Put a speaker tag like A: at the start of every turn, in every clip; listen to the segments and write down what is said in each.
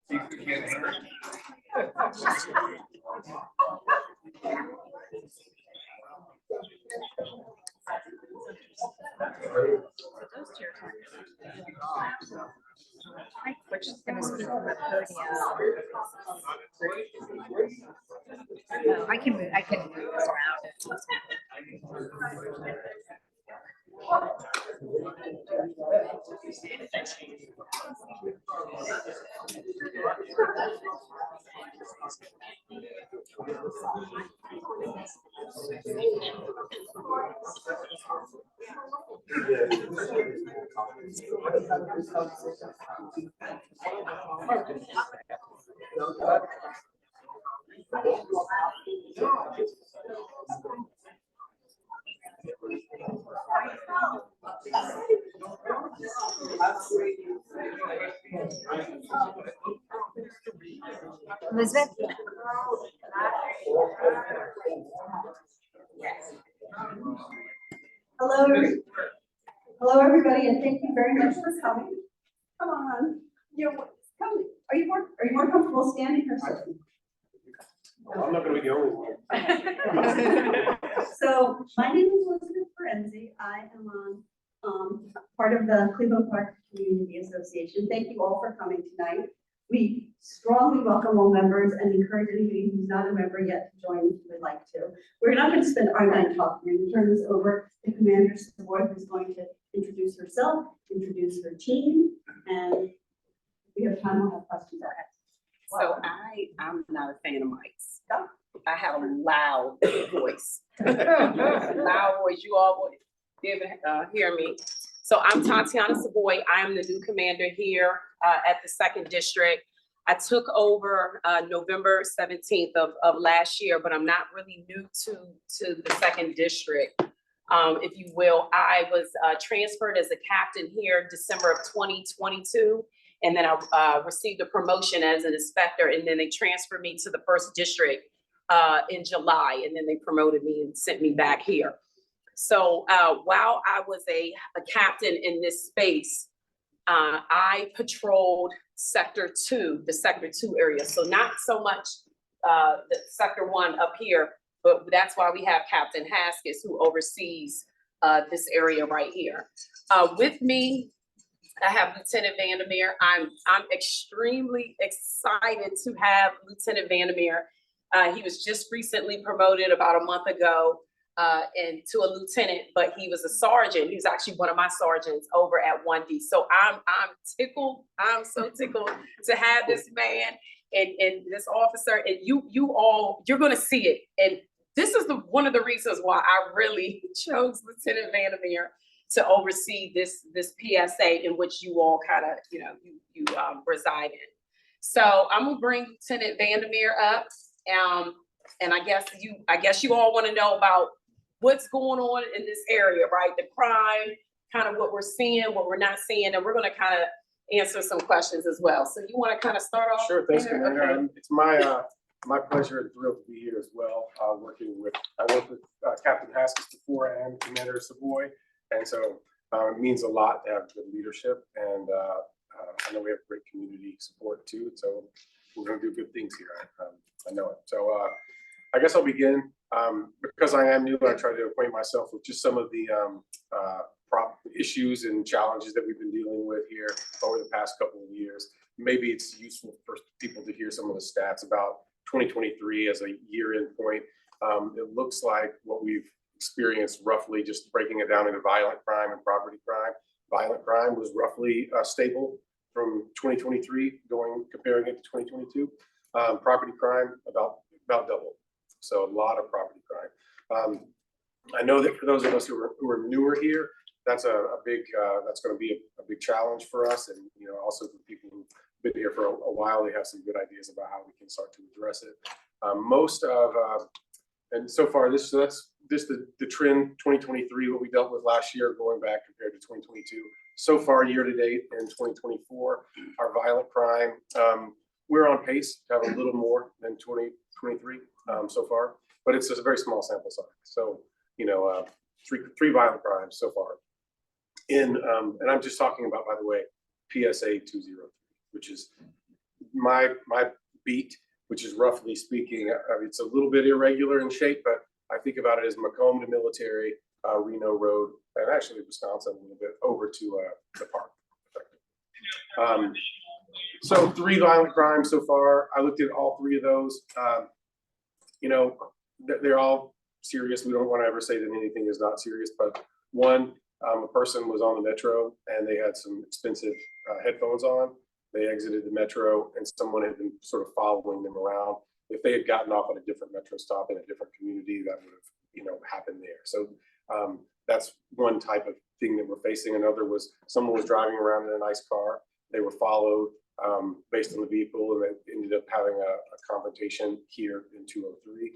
A: Which is going to speak from the podium. I can move this around. Elizabeth?
B: Hello, everybody, and thank you very much for coming. Come on, come. Are you more comfortable standing or sitting?
C: I'm not going to be the only one.
B: So my name is Elizabeth Ferenzi. I am on part of the Cleveland Park Community Association. Thank you all for coming tonight. We strongly welcome all members and encourage anybody who's not a member yet to join if you would like to. We're not going to spend our night talking. We're going to turn this over to Commander Savoy, who's going to introduce herself, introduce her team, and if we have time, we'll have questions asked.
D: So I'm not a fan of mics. I have a loud voice. Loud voice. You all would be able to hear me. So I'm Tatjana Savoy. I am the new commander here at the 2nd District. I took over November 17th of last year, but I'm not really new to the 2nd District, if you will. I was transferred as a captain here December of 2022, and then I received a promotion as an inspector, and then they transferred me to the 1st District in July, and then they promoted me and sent me back here. So while I was a captain in this space, I patrolled Sector 2, the Sector 2 area. So not so much the Sector 1 up here, but that's why we have Captain Haskins, who oversees this area right here. With me, I have Lieutenant Vandermeer. I'm extremely excited to have Lieutenant Vandermeer. He was just recently promoted about a month ago and to a lieutenant, but he was a sergeant. He was actually one of my sergeants over at 1D. So I'm tickled. I'm so tickled to have this man and this officer, and you're going to see it. And this is one of the reasons why I really chose Lieutenant Vandermeer to oversee this PSA in which you all kind of, you reside in. So I'm gonna bring Lieutenant Vandermeer up, and I guess you all want to know about what's going on in this area, right? The crime, kind of what we're seeing, what we're not seeing, and we're gonna kind of answer some questions as well. So you want to kind of start off?
C: Sure, thanks, Commander. Okay. It's my pleasure and thrill to be here as well. I worked with Captain Haskins before and Commander Savoy, and so it means a lot to have good leadership, and I know we have great community support too, so we're going to do good things here. I know it. So I guess I'll begin. Because I am new, I try to acquaint myself with just some of the issues and challenges that we've been dealing with here over the past couple of years. Maybe it's useful for people to hear some of the stats about 2023 as a year-end point. It looks like what we've experienced, roughly just breaking it down into violent crime and property crime. Violent crime was roughly stable from 2023 comparing it to 2022. Property crime about double. So a lot of property crime. I know that for those of us who are newer here, that's that's going to be a big challenge for us, and also for people who've been here for a while, they have some good ideas about how we can start to address it. And so far, that's the trend 2023, what we dealt with last year, going back compared to 2022. So far, year to date in 2024, our violent crime, we're on pace to have a little more than 2023 so far, but it's just a very small sample size. So, three violent crimes so far. And I'm just talking about, by the way, PSA 203, which is my beat, which is roughly speaking, it's a little bit irregular in shape, but I think about it as Macomb to Military, Reno Road, and actually Wisconsin a little bit over to the park. So 3 violent crimes so far. I looked at all 3 of those. You know, they're all serious. We don't want to ever say that anything is not serious, but one, a person was on the metro and they had some expensive headphones on. They exited the metro and someone had been sort of following them around. If they had gotten off at a different metro stop in a different community, that would have, you know, happened there. So that's one type of thing that we're facing. Another was someone was driving around in a nice car. They were followed based on the vehicle, and they ended up having a confrontation here in 203.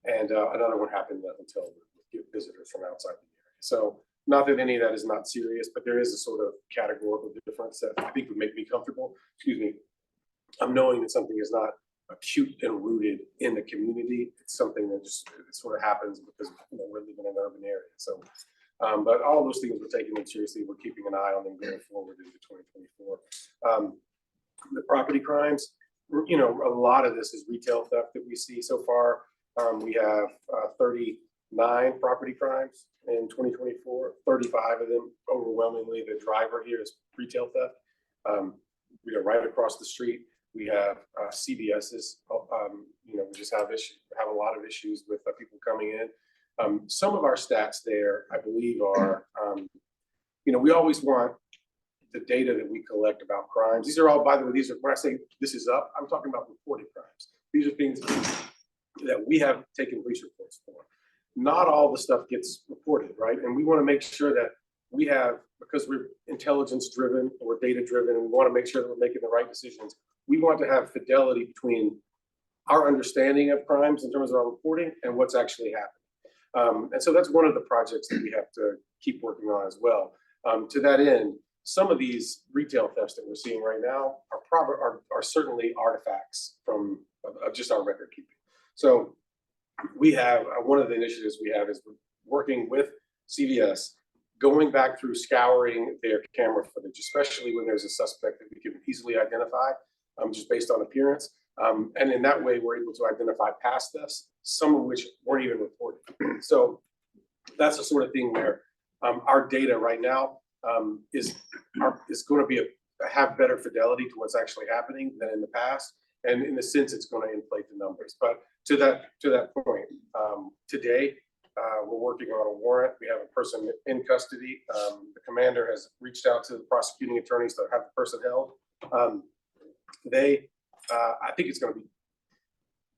C: And another one happened in the hotel with visitors from outside the area. So not that any of that is not serious, but there is a sort of categorical difference that I think would make me comfortable. Excuse me. I'm knowing that something is not acute and rooted in the community. It's something that just sort of happens because, you know, we're living in an urban area. So, but all those things we're taking them seriously. We're keeping an eye on them going forward into 2024. The property crimes, you know, a lot of this is retail theft that we see so far. We have 39 property crimes in 2024. 35 of them, overwhelmingly, the driver here is retail theft. We are right across the street. We have CVS's. You know, we just have a lot of issues with people coming in. Some of our stats there, I believe, are, you know, we always want the data that we collect about crimes. These are all, by the way, these are, when I say this is up, I'm talking about reported crimes. These are things that we have taken police reports for. Not all the stuff gets reported, right? And we want to make sure that we have, because we're intelligence driven or data driven, and we want to make sure that we're making the right decisions. We want to have fidelity between our understanding of crimes in terms of our reporting and what's actually happening. And so that's one of the projects that we have to keep working on as well. To that end, some of these retail thefts that we're seeing right now are certainly artifacts from just our record keeping. So we have one of the initiatives we have is working with CVS, going back through scouring their camera footage, especially when there's a suspect that we can easily identify just based on appearance. And in that way, we're able to identify past thefts, some of which weren't even reported. So that's the sort of thing where our data right now is going to have better fidelity to what's actually happening than in the past. And in a sense, it's going to inflate the numbers. But to that point, today, we're working on a warrant. We have a person in custody. The commander has reached out to the prosecuting attorneys to have the person held. I think it's going to be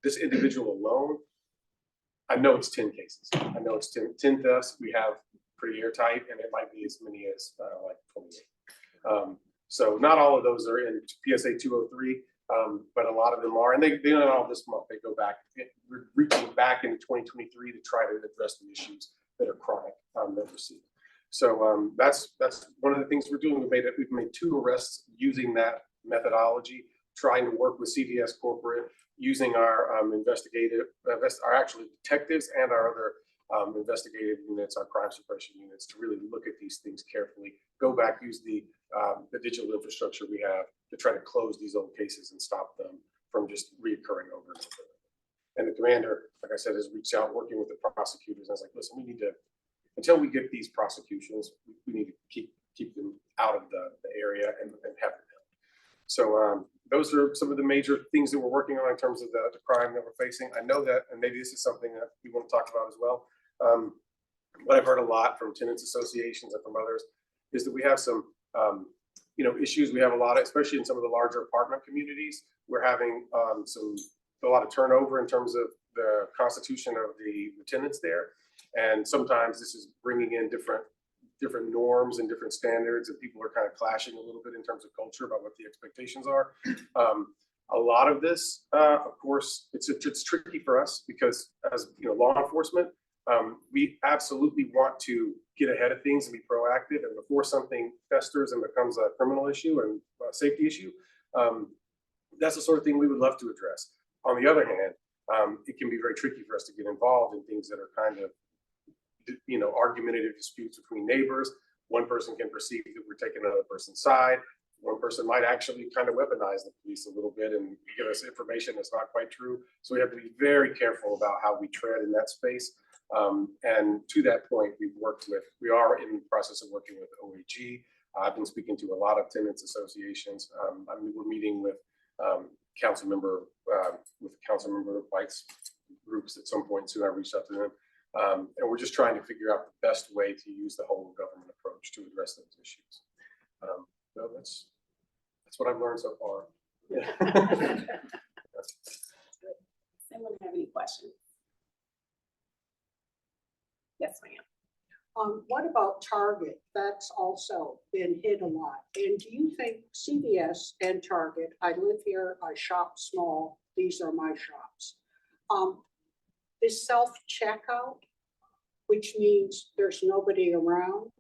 C: this individual alone. I know it's 10 cases. I know it's 10 thefts we have pretty airtight, and it might be as many as like 28. So not all of those are in PSA 203, but a lot of them are. And they not all this month. They go back. We're reaching back into 2023 to try to address the issues that are chronic that we're seeing. So that's one of the things we're doing. We've made 2 arrests using that methodology, trying to work with CVS corporate, using our our actually detectives and our other investigative units, our crime suppression units, to really look at these things carefully, go back, use the digital infrastructure we have to try to close these old cases and stop them from just reoccurring over and over. And the commander, like I said, has reached out, working with the prosecutors. And I was like, listen, we need to, until we get these prosecutions, we need to keep them out of the area and have them held. So those are some of the major things that we're working on in terms of the crime that we're facing. I know that, and maybe this is something that we want to talk about as well. What I've heard a lot from tenants associations and from others is that we have some, issues. We have a lot, especially in some of the larger apartment communities. We're having a lot of turnover in terms of the constitution of the tenants there, and sometimes this is bringing in different norms and different standards, and people are kind of clashing a little bit in terms of culture about what the expectations are. A lot of this, of course, it's tricky for us because as law enforcement, we absolutely want to get ahead of things and be proactive. And before something festers and becomes a criminal issue and a safety issue, that's the sort of thing we would love to address. On the other hand, it can be very tricky for us to get involved in things that are kind of, argumentative disputes between neighbors. One person can perceive that we're taking another person's side. one person might actually kind of weaponize the police a little bit and give us information that's not quite true. So we have to be very careful about how we tread in that space. And to that point, we are in the process of working with OAG. I've been speaking to a lot of tenants associations. We're meeting with council member White's groups at some point soon. I reached out to them. And we're just trying to figure out the best way to use the whole government approach to address those issues. So that's what I've learned so far. Yeah.
D: Anyone have any questions? Yes, ma'am.
E: What about Target? That's also been hit a lot. And do you think CVS and Target, I live here, I shop small, these are my shops. This self-checkout, which means there's nobody around,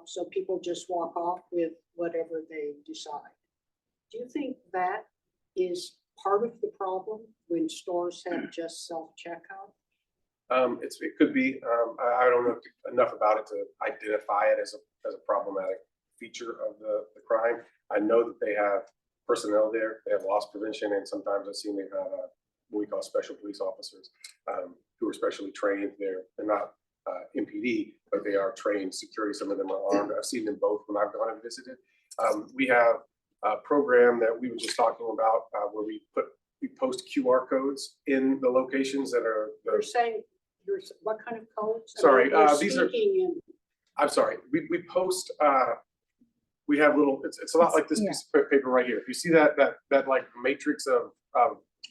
E: so people just walk off with whatever they decide. Do you think that is part of the problem when stores have just self-checkout?
C: It could be. I don't know enough about it to identify it as a problematic feature of the crime. I know that they have personnel there. They have loss prevention, and sometimes I've seen they have what we call special police officers who are specially trained. They're not MPD, but they are trained security. Some of them are armed. I've seen them both when I've gone and visited. We have a program that we were just talking about where we post QR codes in the locations that are.
E: You're saying, what kind of codes?
C: Sorry,
E: these are.
C: I'm sorry. We post. We have little. It's a lot like this piece of paper right here. If you see that like matrix of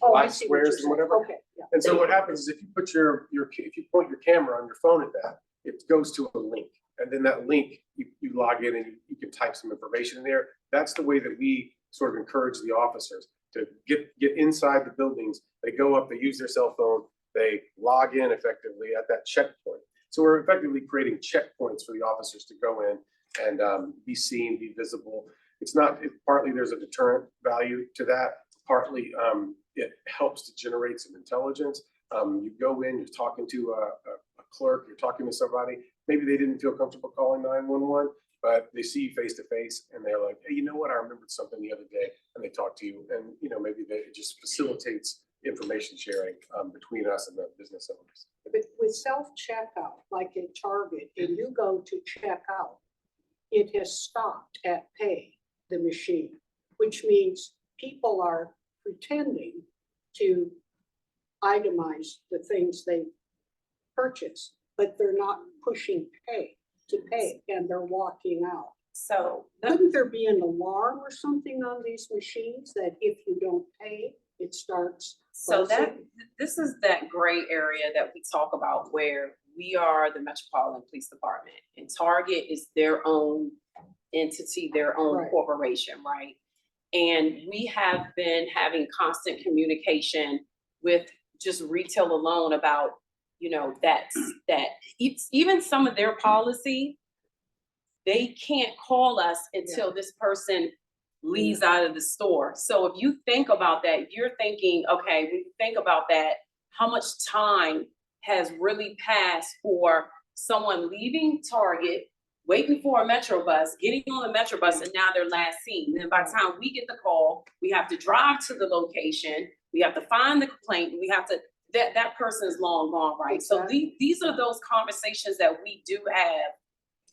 C: black squares and whatever.
E: Okay. Yeah.
C: And so what happens is if you put if you point your camera on your phone at that, it goes to a link, and then that link you log in and you can type some information in there. That's the way that we sort of encourage the officers to get inside the buildings. They go up, they use their cell phone, they log in effectively at that checkpoint. So we're effectively creating checkpoints for the officers to go in and be seen, be visible. Partly there's a deterrent value to that. Partly it helps to generate some intelligence. You go in, you're talking to a clerk, you're talking to somebody. Maybe they didn't feel comfortable calling 911, but they see you face to face and they're like, hey, you know what? I remembered something the other day, and they talk to you, and maybe it just facilitates information sharing between us and the business owners.
E: But with self-checkout, like in Target, and you go to check out, it has stopped at pay the machine, which means people are pretending to itemize the things they purchase, but they're not pushing pay to pay, and they're walking out.
D: So
E: Couldn't there be an alarm or something on these machines that if you don't pay, it starts?
D: So
E: buzzing?
D: this is that gray area that we talk about where we are the Metropolitan Police Department and Target is their own entity, their own
E: Right.
D: corporation, right? And we have been having constant communication with just retail alone about, that it's even some of their policy, they can't call us until this person leaves out of the store. So if you think about that, you're thinking, okay, when you think about that, how much time has really passed for someone leaving Target, waiting for a Metro bus, getting on the Metro bus, and now they're last seen. And then by the time we get the call, we have to drive to the location, we have to find the complaint, we have to, that person is long gone, right?
E: Exactly.
D: So these are those conversations that we do have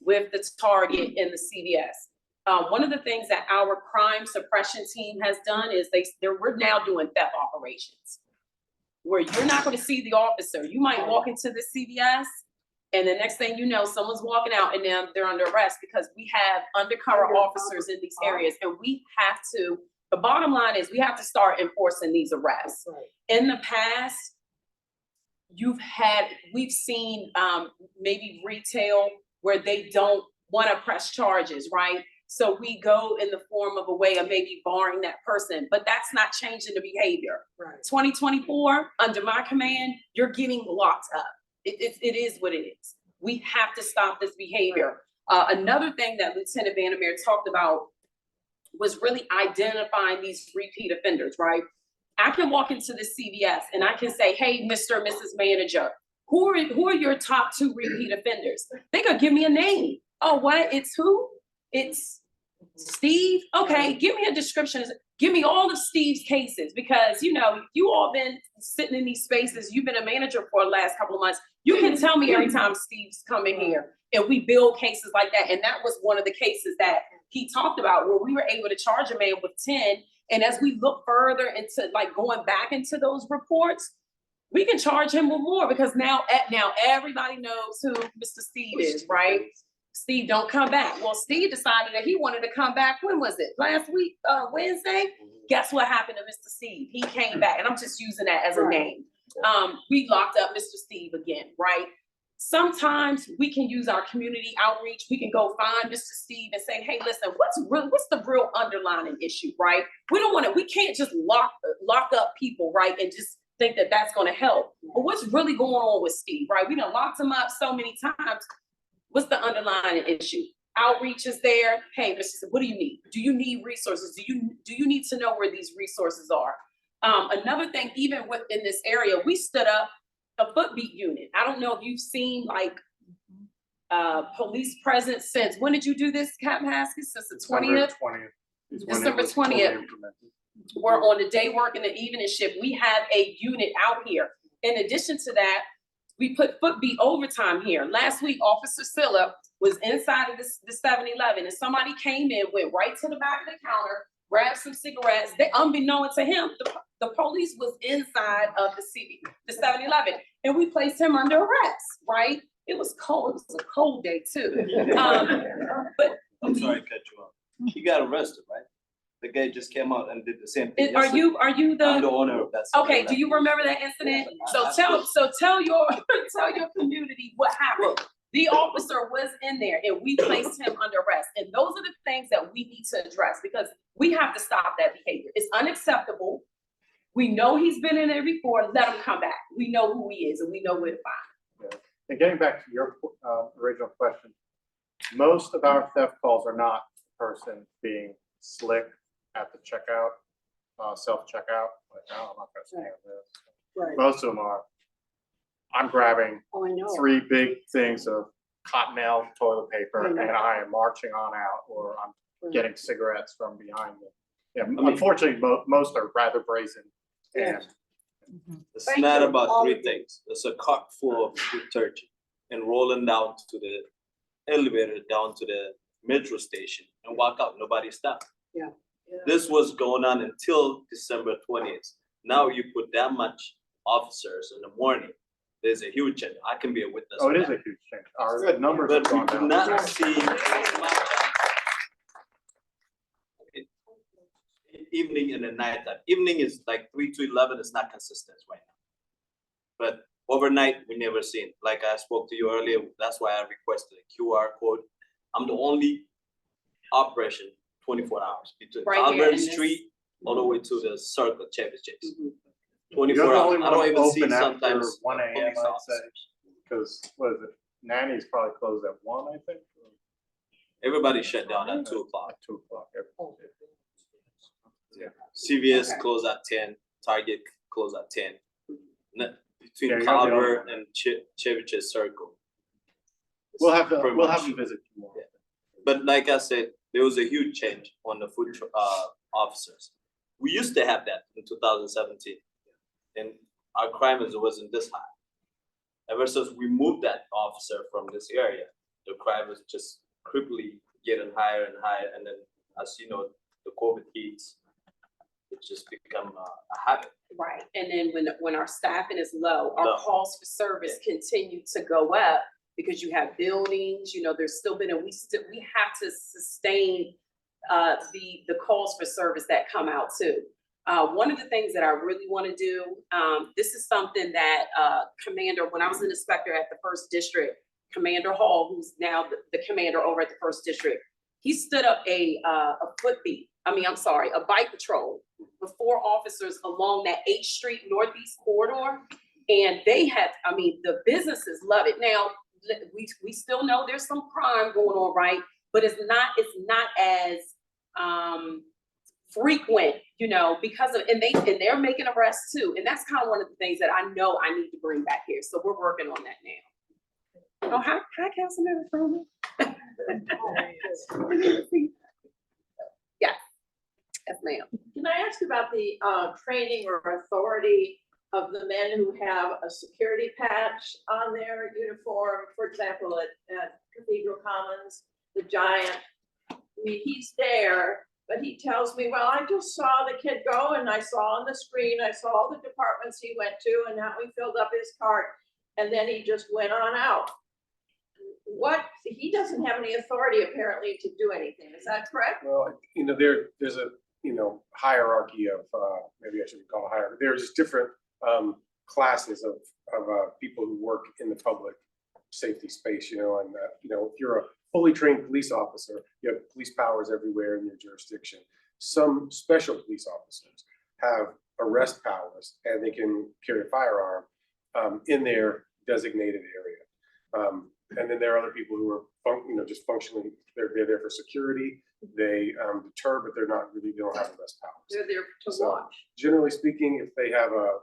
D: with the Target and the CVS. One of the things that our crime suppression team has done is we're now doing theft operations where you're not going to see the officer. You might walk into the CVS and the next thing you know, someone's walking out and then they're under arrest because we have undercover officers in these areas, and we have to, the bottom line is we have to start enforcing these arrests.
E: Right.
D: In the past, we've seen maybe retail where they don't want to press charges, right? So we go in the form of a way of maybe barring that person, but that's not changing the behavior.
E: Right.
D: 2024, under my command, you're getting locked up. It is what it is. We have to stop this behavior. Another thing that Lieutenant Vandermeer talked about was really identifying these repeat offenders, right? I can walk into the CVS and I can say, hey, Mr. or Mrs. Manager, who are your top 2 repeat offenders? They could give me a name. Oh, what? It's who? It's Steve, okay, give me a description. Give me all of Steve's cases, because you know, you all been sitting in these spaces, you've been a manager for the last couple of months. You can tell me every time Steve's coming here and we build cases like that. And that was one of the cases that he talked about, where we were able to charge a man with 10. And as we look further into like going back into those reports, we can charge him with more, because now everybody knows who Mr. Steve is, right? Steve don't come back. Well, Steve decided that he wanted to come back. When was it? Last week, Wednesday? Guess what happened to Mr. Steve? He came back, and I'm just using that as a name. We locked up Mr. Steve again, right? Sometimes we can use our community outreach. We can go find Mr. Steve and say, hey, listen, what's the real underlying issue, right? We can't just lock up people, right? And just think that that's gonna help. But what's really going on with Steve, right? We done locked him up so many times. What's the underlying issue? Outreach is there. Hey, Mr. Steve, what do you need? Do you need resources? Do you need to know where these resources are? Another thing, even within this area, we stood up a footbeat unit. I don't know if you've seen like police presence since, when did you do this, Captain Haskins? Since the 20th? December 20th. We're on the day work and the evening shift. We have a unit out here. In addition to that, we put footbeat overtime here. Last week, Officer Silla was inside of the 7-Eleven, and somebody came in, went right to the back of the counter, grabbed some cigarettes. They, unbeknown to him, the police was inside of the 7-Eleven, and we placed him under arrest, right? It was cold. It was a cold day too. But
F: I'm sorry to cut you off. He got arrested, right? The guy just came out and did the same thing.
D: Are you
F: I'm
D: the?
F: the owner of that.
D: Okay. Do you remember that incident? So tell your community what happened. The officer was in there, and we placed him under arrest. And those are the things that we need to address, because we have to stop that behavior. It's unacceptable. We know he's been in there before. Let him come back. We know who he is, and we know where to find him.
G: Yeah. And getting back to your original question, most of our theft calls are not the person being slick at the checkout, self-checkout. Like, no, I'm not gonna stand this.
E: Right.
G: Most of them are, I'm grabbing
E: Oh, I know.
G: 3 big things of cottonelle toilet paper
E: I know.
G: and I am marching on out, or I'm
E: Right.
G: getting cigarettes from behind me. Yeah, unfortunately, most are rather brazen. And
F: It's
E: Thank
F: not
E: you,
F: about
E: all
F: 3
E: of you.
F: things. It's a cart full of detergent and rolling down to the elevator, down to the metro station and walk out. Nobody stopped.
E: Yeah.
F: This was going on until December 20th. Now you put that much officers in the morning, there's a huge change. I can be a witness.
G: oh, it
F: of
G: is a
F: that.
G: huge change. Our numbers have
F: But we
G: gone
F: do
G: down.
F: not see evening and the night time. Evening is like 3 to 11. It's not consistent right now. But overnight, we never seen. Like I spoke to you earlier, that's why I requested a QR code. I'm the only operation 24 hours between
D: Right here in
F: Albert
D: this-
F: Street all the way to the circle, Chevy Chase.
D: Mhm.
F: 24
G: You're the
F: hours.
G: only
F: I
G: one
F: don't even see
G: open after
F: sometimes
G: 1 a.m.,
F: police
G: I'd say.
F: officers.
G: Because, what is it, Nanny's probably closed at 1, I think?
F: Everybody shut down at 2 o'clock.
G: At 2 o'clock. Yeah.
F: CVS
D: Okay.
F: closed at 10, Target closed at 10.
G: Yeah,
F: Between
G: you're the only
F: Calvert
G: one.
F: and Chevy Chase Circle.
G: We'll have
F: Pretty
G: we'll
F: much.
G: have them visit tomorrow.
F: Yeah. But like I said, there was a huge change on the officers. We used to have that in 2017. And our crime wasn't this high. Ever since we moved that officer from this area, the crime is just quickly getting higher and higher. And then as you know, the COVID hits, it just become a habit.
D: Right, and then when our staffing is low, our
F: Low.
D: calls for service continue to go up, because you have buildings, you know, there's still been, and we have to sustain the calls for service that come out too. One of the things that I really want to do, this is something that Commander, when I was an inspector at the 1st District, Commander Hall, who's now the commander over at the 1st District, he stood up a bike patrol with 4 officers along that 8th Street Northeast corridor. And they had, the businesses love it. Now, we still know there's some crime going on, right? But it's not as frequent, you know, because of, and they're making arrests too. And that's kind of one of the things that I know I need to bring back here. So we're working on that now. Oh, hi, Councilmember Froman. ma'am.
H: Can I ask about the training or authority of the men who have a security patch on their uniform? For example, at Cathedral Commons, the giant, I mean, he's there, but he tells me, well, I just saw the kid go and I saw on the screen, I saw all the departments he went to and now he filled up his cart and then he just went on out. What, he doesn't have any authority apparently to do anything, is that correct?
C: Well, there's a, hierarchy of, maybe I shouldn't call it hierarchy. There's just different classes of people who work in the public safety space, and if you're a fully trained police officer, you have police powers everywhere in your jurisdiction. Some special police officers have arrest powers and they can carry a firearm in their designated area. And then there are other people who are, just functionally, they're there for security. They deter, but they don't have arrest powers.
H: They're there to
C: So,
H: watch.
C: generally speaking, if they have a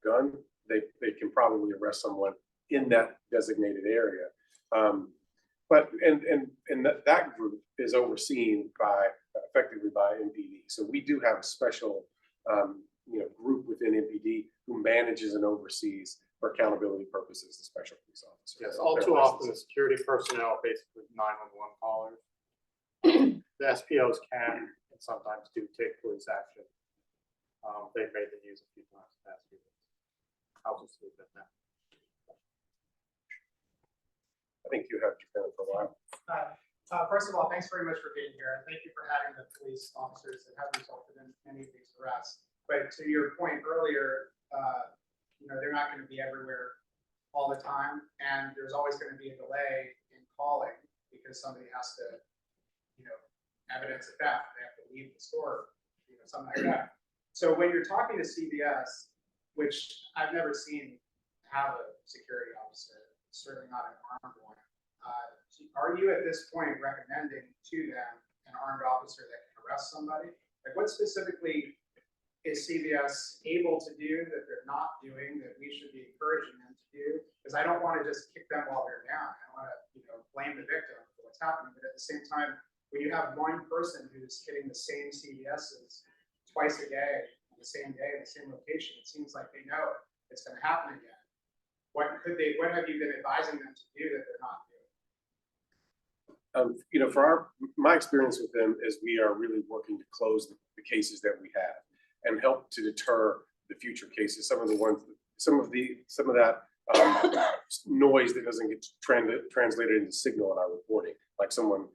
C: gun, they can probably arrest someone in that designated area. But that group is overseen effectively by MPD. So we do have a special group within MPD who manages and oversees for accountability purposes the special police officers.
G: Yes, all too often the security personnel, basically 911 callers. The SPOs can and sometimes do take police action. They've made the news a few times in the past few weeks. I'll just leave it at that.
C: I think you have Japan for a while.
I: First of all, thanks very much for being here, and thank you for having the police officers that have resulted in many of these arrests. But to your point earlier, they're not going to be everywhere all the time, and there's always going to be a delay in calling because somebody has to, evidence a theft. They have to leave the store, something like that. So when you're talking to CVS, which I've never seen have a security officer, certainly not an armed one, are you at this point recommending to them an armed officer that can arrest somebody? Like, what specifically is CVS able to do that they're not doing that we should be encouraging them to do? Because I don't want to just kick them while they're down. I don't want to, blame the victim for what's happening. But at the same time, when you have one person who's hitting the same CVSs twice a day, on the same day, in the same location, it seems like they know it's going to happen again. What have you been advising them to do that they're not doing?
C: My experience with them is we are really working to close the cases that we have and help to deter the future cases. Some of that noise that doesn't get translated into signal in our reporting, like someone,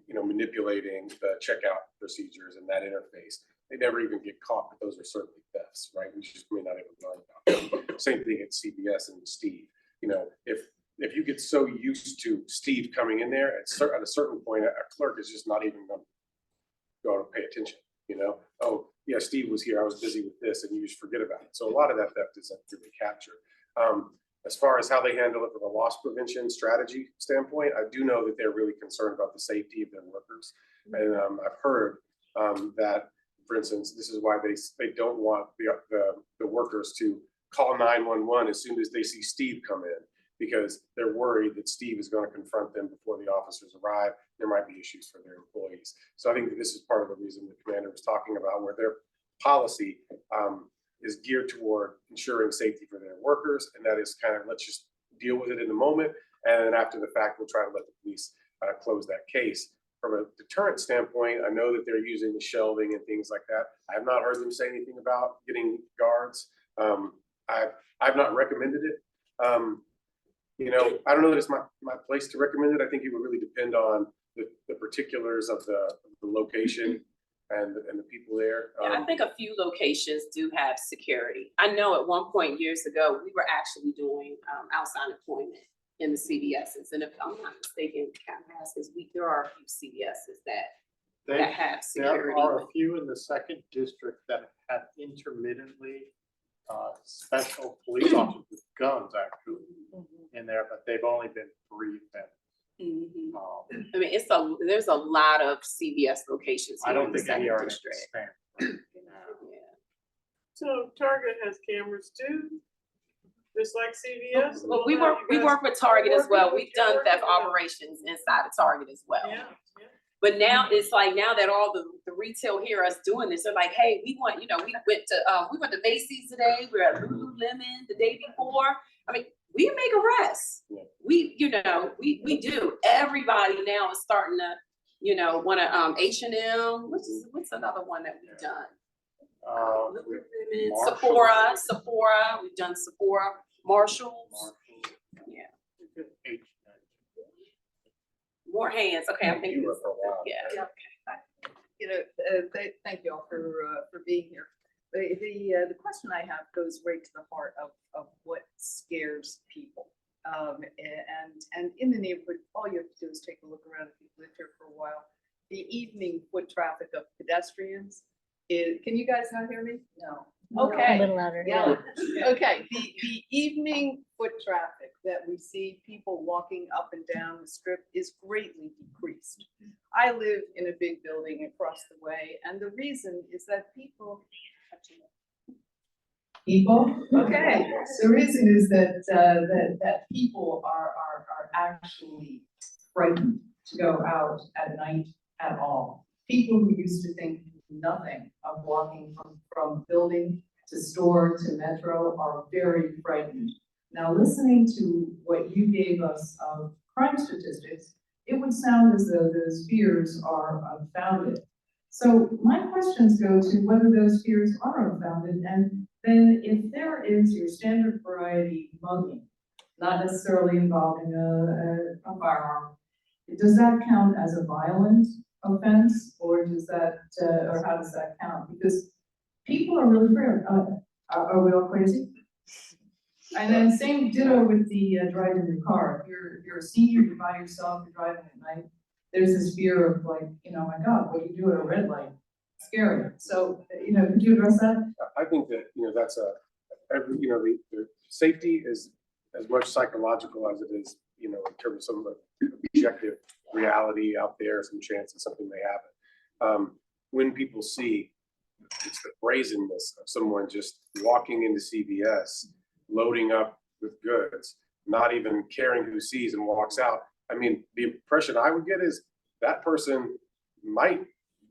C: manipulating the checkout procedures and that interface. They never even get caught, but those are certainly thefts, right? We just may not even learn about them. Same thing at CVS and Steve. If you get so used to Steve coming in there, at a certain point, a clerk is just not even going to go to pay attention. Oh yeah, Steve was here. I was busy with this, and you just forget about it. So a lot of that theft isn't really captured. As far as how they handle it from a loss prevention strategy standpoint, I do know that they're really concerned about the safety of their workers, and I've heard that, for instance, this is why they don't want the workers to call 911 as soon as they see Steve come in, because they're worried that Steve is going to confront them before the officers arrive. There might be issues for their employees. So I think that this is part of the reason the commander was talking about, where their policy is geared toward ensuring safety for their workers. And that is kind of, let's just deal with it in the moment. And then after the fact, we'll try to let the police close that case. From a deterrent standpoint, I know that they're using the shelving and things like that. I have not heard them say anything about getting guards. I've not recommended it. I don't know that it's my place to recommend it. I think it would really depend on the particulars of the location and the people there.
D: Yeah, I think a few locations do have security. I know at one point years ago, we were actually doing outside employment in the CVSs. And if I'm not mistaken, there are a few CVSs that have security.
G: There are a few in the second district that have intermittently special police officers with guns actually in there, but they've only been briefed.
D: I mean, there's a lot of CVS locations
G: I
D: here
G: don't
D: in the
G: think any
D: second
G: are in
D: district.
G: Stanford.
D: Yeah.
J: So Target has cameras too, just like CVS?
D: Well, we
J: Oh,
D: work with Target as well. We've done theft
J: operations.
D: operations inside of Target as well.
J: Yeah,
D: But now it's like, now that all the retail hear us doing this, they're like, hey, we went to Macy's today, we were at Lululemon the day before. I mean, we make arrests.
C: Yeah.
D: We do. Everybody now is starting to, wanna, H&M, what's another one that we've done? Lululemon, Sephora, we've done Sephora, Marshalls. Yeah. More hands, okay, I think.
C: You were for a while.
D: Yeah.
K: Thank you all for being here. The question I have goes right to the heart of what scares people. And in the neighborhood, all you have to do is take a look around if you've lived here for a while. The evening foot traffic of pedestrians can you guys not hear me? No. Okay.
A: A little louder.
K: Yeah. Okay, the evening foot traffic that we see people walking up and down the strip is greatly decreased. I live in a big building across the way, and the reason is that people. Okay, the reason is that people are actually frightened to go out at night at all. People who used to think nothing of walking from building to store to metro are very frightened. Now, listening to what you gave us of crime statistics, it would sound as though those fears are unfounded. So my questions go to whether those fears are unfounded, and then if there is your standard variety mugging, not necessarily involving a firearm, does that count as a violent offense, or does that, or how does that count? Because people are really afraid. Are we all crazy? And then same ditto with the driving your car. If you're a senior, you're by yourself, you're driving at night. There's this fear of like, my God, what do you do at a red light? Scary. So, could you address that?
C: I think that, that's the safety is as much psychological as it is, in terms of some of the objective reality out there, some chance that something may happen. When people see it's the brazenness of someone just walking into CVS, loading up with goods, not even caring who sees and walks out. I mean, the impression I would get is that person might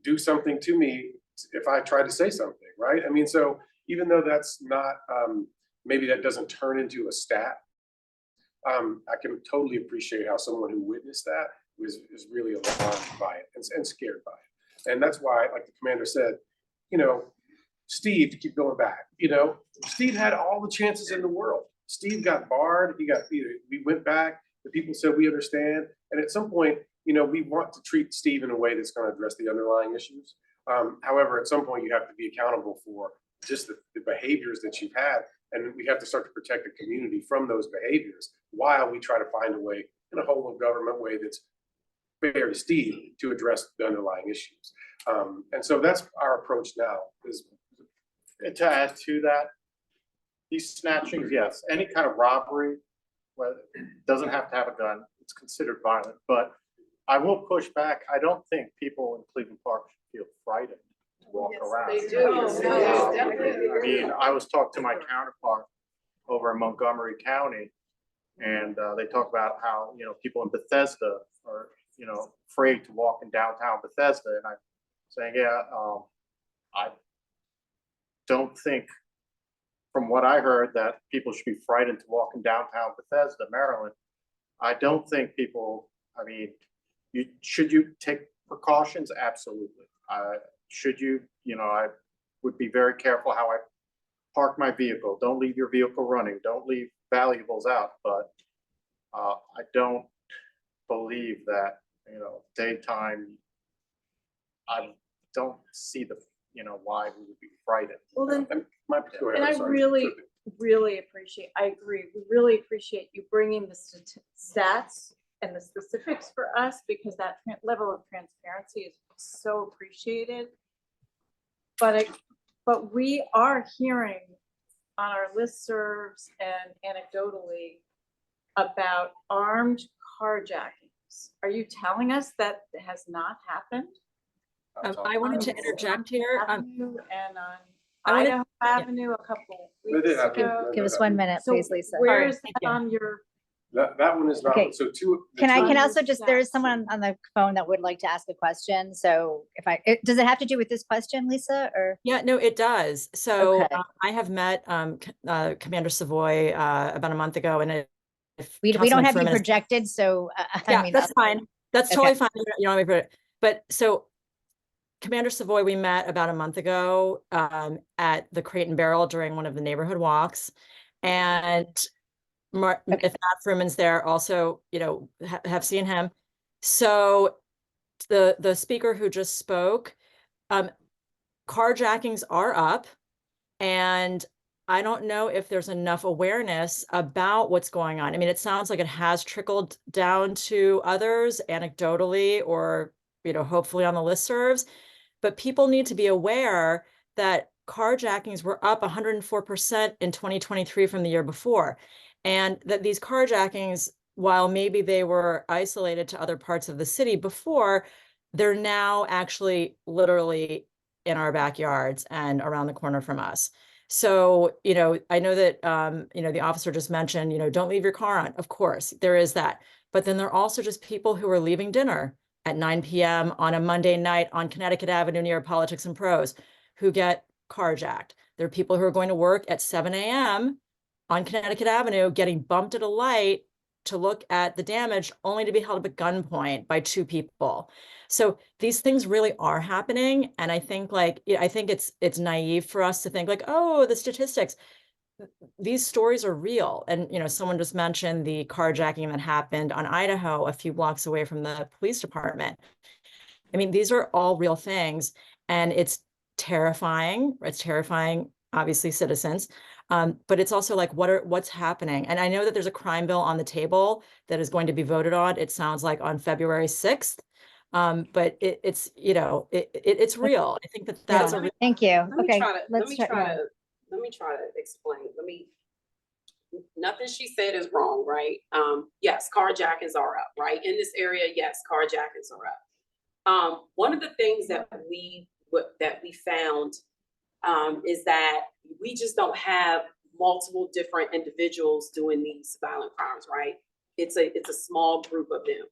C: do something to me if I try to say something, right? I mean, so even though that's not, maybe that doesn't turn into a stat, I can totally appreciate how someone who witnessed that is really alarmed by it and scared by it. And that's why, like the commander said, Steve, to keep going back, Steve had all the chances in the world. Steve got barred, we went back, the people said, we understand. And at some point, we want to treat Steve in a way that's going to address the underlying issues. However, at some point you have to be accountable for just the behaviors that you've had. And we have to start to protect the community from those behaviors while we try to find a way in a whole of government way that's fair to Steve to address the underlying issues. And so that's our approach now is.
G: And to add to that, these snatchings, yes, any kind of robbery, well, it doesn't have to have a gun, it's considered violent, but I will push back. I don't think people in Cleveland Park should feel frightened to walk around.
K: They do.
G: I mean, I was talking to my counterpart over in Montgomery County, and they talk about how, people in Bethesda are, afraid to walk in downtown Bethesda, and I'm saying, I don't think, from what I heard, that people should be frightened to walk in downtown Bethesda, Maryland. I don't think people, should you take precautions? Absolutely. Should you, I would be very careful how I park my vehicle. Don't leave your vehicle running. Don't leave valuables out. But I don't believe that, daytime, I don't see the, why we would be frightened.
A: Well, then,
C: Go ahead,
A: and I
C: sorry.
A: really appreciate, I agree, we really appreciate you bringing the stats and the specifics for us, because that level of transparency is so appreciated. But we are hearing on our listservs and anecdotally about armed carjackings. Are you telling us that has not happened?
L: I wanted to interject here.
A: Avenue and on
L: I wanna-
A: Idaho Avenue a couple
C: They did
A: weeks
C: have-
A: ago.
C: no,
A: Give
C: no,
A: us
C: no.
A: 1 minute,
L: So
A: please, Lisa.
L: where
A: Where
L: is
A: is
L: that
A: that on your
C: That one is not,
M: Okay.
C: so two. the
M: Can I,
C: two-
M: can also just, there is someone on the phone that would like to ask a question. So if does it have to do with this question, Lisa, or?
L: Yeah, no, it does. So
M: Okay.
L: I have met Commander Savoy about a month ago, and if
M: We don't
L: Councilman
M: have you
L: Furman is-
M: projected, so I
L: Yeah,
M: mean.
L: that's fine. That's
M: Okay.
L: totally fine. You don't have me, but so Commander Savoy, we met about a month ago at the Crate and Barrel during one of the neighborhood walks, and if Matt Fruman's there, also, have seen him. So the speaker who just spoke, carjackings are up, and I don't know if there's enough awareness about what's going on. I mean, it sounds like it has trickled down to others anecdotally, or, hopefully on the listservs, but people need to be aware that carjackings were up 104% in 2023 from the year before. And that these carjackings, while maybe they were isolated to other parts of the city before, they're now actually literally in our backyards and around the corner from us. So, I know that, the officer just mentioned, don't leave your car on. Of course, there is that. But then there are also just people who are leaving dinner at 9 p.m. on a Monday night on Connecticut Avenue near Politics and Prose who get carjacked. There are people who are going to work at 7 a.m. on Connecticut Avenue getting bumped at a light to look at the damage, only to be held up at gunpoint by two people. So these things really are happening. And I think it's naive for us to think like, oh, the statistics. These stories are real. And, someone just mentioned the carjacking that happened on Idaho a few blocks away from the police department. I mean, these are all real things, and it's terrifying. It's terrifying, obviously, citizens. But it's also like, what's happening? And I know that there's a crime bill on the table that is going to be voted on. It sounds like on February 6th. But it's real. I think that's a real.
M: Thank you.
D: Let me
M: Okay.
D: try to
M: Yeah.
D: explain. Nothing she said is wrong, right? Yes, carjackings are up, right? In this area, yes, carjackings are up. One of the things that we found is that we just don't have multiple different individuals doing these violent crimes, right? It's a small group of them.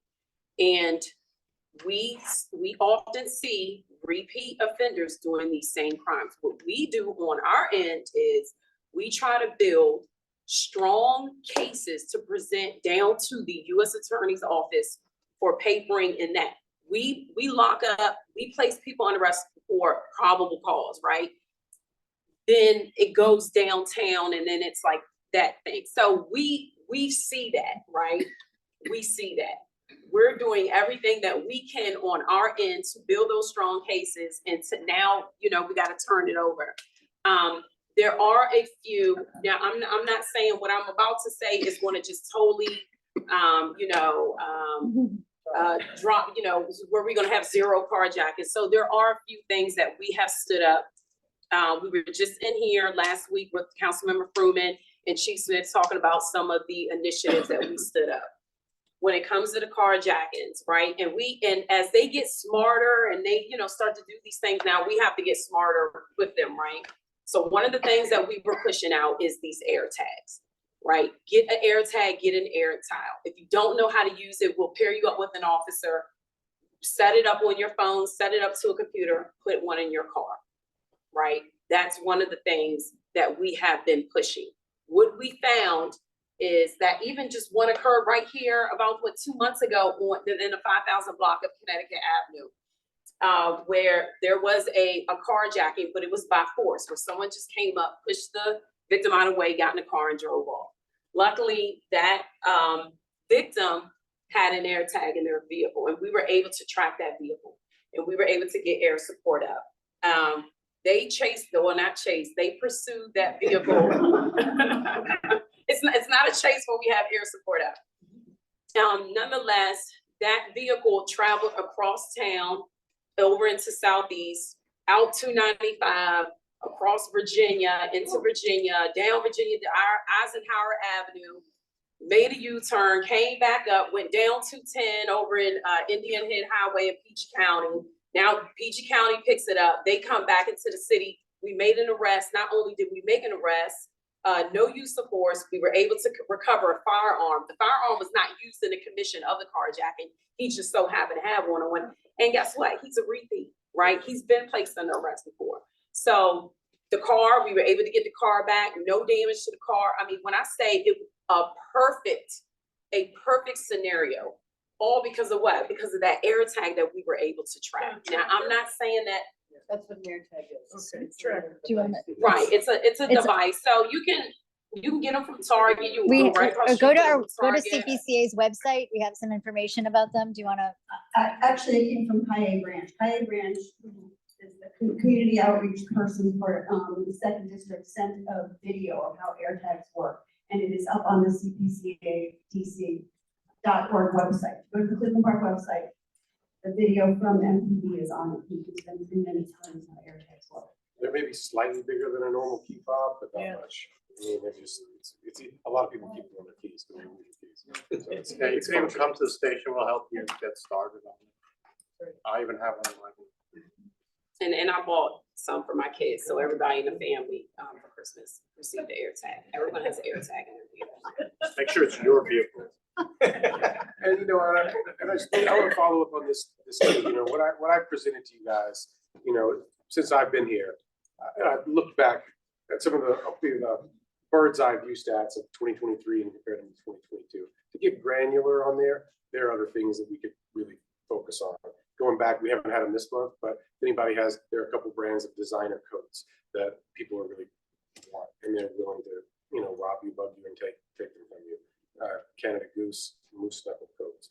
D: And we often see repeat offenders doing these same crimes. What we do on our end is we try to build strong cases to present down to the U.S. Attorney's Office for papering in that. We lock up, we place people on arrest for probable cause, right? Then it goes downtown, and then it's like that thing. So we see that, right? We see that. We're doing everything that we can on our end to build those strong cases, and to now, we got to turn it over. There are a few. Now, I'm not saying what I'm about to say is going to just totally, drop, where we're going to have zero carjackings. So there are a few things that we have stood up. We were just in here last week with Councilmember Fruman and Chief Smith talking about some of the initiatives that we stood up when it comes to the carjackings, right? And as they get smarter and they, start to do these things now, we have to get smarter with them, right? So one of the things that we were pushing out is these air tags, right? Get an air tag, get an air tile. If you don't know how to use it, we'll pair you up with an officer, set it up on your phone, set it up to a computer, put one in your car, right? That's one of the things that we have been pushing. What we found is that even just one occurred right here about 2 months ago in the 5,000 block of Connecticut Avenue, where there was a carjacking, but it was by force, where someone just came up, pushed the victim out of the way, got in the car and drove off. Luckily, that victim had an air tag in their vehicle, and we were able to track that vehicle, and we were able to get air support up. They they pursued that vehicle. It's not a chase when we have air support up. Nonetheless, that vehicle traveled across town, over into Southeast, out 295, across Virginia, into Virginia, down Virginia to our Eisenhower Avenue, made a U-turn, came back up, went down 210 over in Indian Head Highway in Peach County. Now PG County picks it up. They come back into the city. We made an arrest. Not only did we make an arrest, no use of force. We were able to recover a firearm. The firearm was not used in the commission of the carjacking. He just so happened to have one. And guess what? He's a repeat, right? He's been placed under arrest before. So the car, we were able to get the car back, no damage to the car. I mean, when I say it was a perfect scenario, all because of what? Because of that air tag that we were able to track. Now, I'm not saying that.
H: That's what air tag is.
J: Okay, track.
M: Do you want
D: Right, it's a
M: It's a-
D: device, so you can get them from Target, you
M: We,
D: can go right across.
M: go
D: the
M: to
D: street
M: our,
D: from
M: go to
D: Target.
M: CPCA's website. We have some information about them. Do you want to?
B: Actually, it came from Kaye Branch. Kaye Branch is the community outreach person for, the second district, sent a video of how air tags work. And it is up on the CPCADC.org website. Go to the Cleveland Park website. The video from MPD is on it. You can spend 3 minutes on how air tags work.
C: They may be slightly bigger than a normal key fob, but
J: Yeah.
C: not much. I mean, they're just, it's, a lot of people keep them on their keys, but they move their keys. So it's-
G: Yeah, you
C: it's
G: can even
C: functional.
G: come to the station, we'll help you get started on it. I even have one in my.
D: And I bought some for my kids, so everybody in the family, for Christmas received the air tag. Everyone has an air tag in their vehicle.
G: Just make sure it's your vehicle.
C: And you know, I want to follow up on this, too. You know, what I presented to you guys, you know, since I've been here, I looked back at some of the bird's eye view stats of 2023 and compared to 2022. To get granular on there are other things that we could really focus on. Going back, we haven't had them this month, but if anybody has, there are a couple brands of designer coats that people are really want, and they're willing to, you know, rob you, bug you, and take them from you. Canada Goose, moose knuckle coats,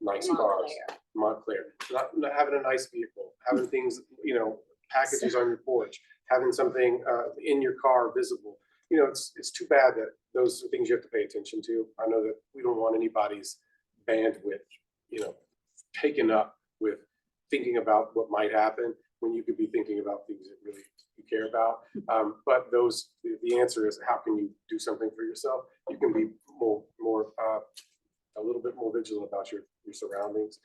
C: nice cars, Montclair, not having a nice vehicle, having things, you know, packages on your porch, having something in your car visible. You know, it's too bad that those are things you have to pay attention to. I know that we don't want anybody's bandwidth, you know, taken up with thinking about what might happen when you could be thinking about things that really you care about. But the answer is, how can you do something for yourself? You can be a little bit more vigilant about your surroundings.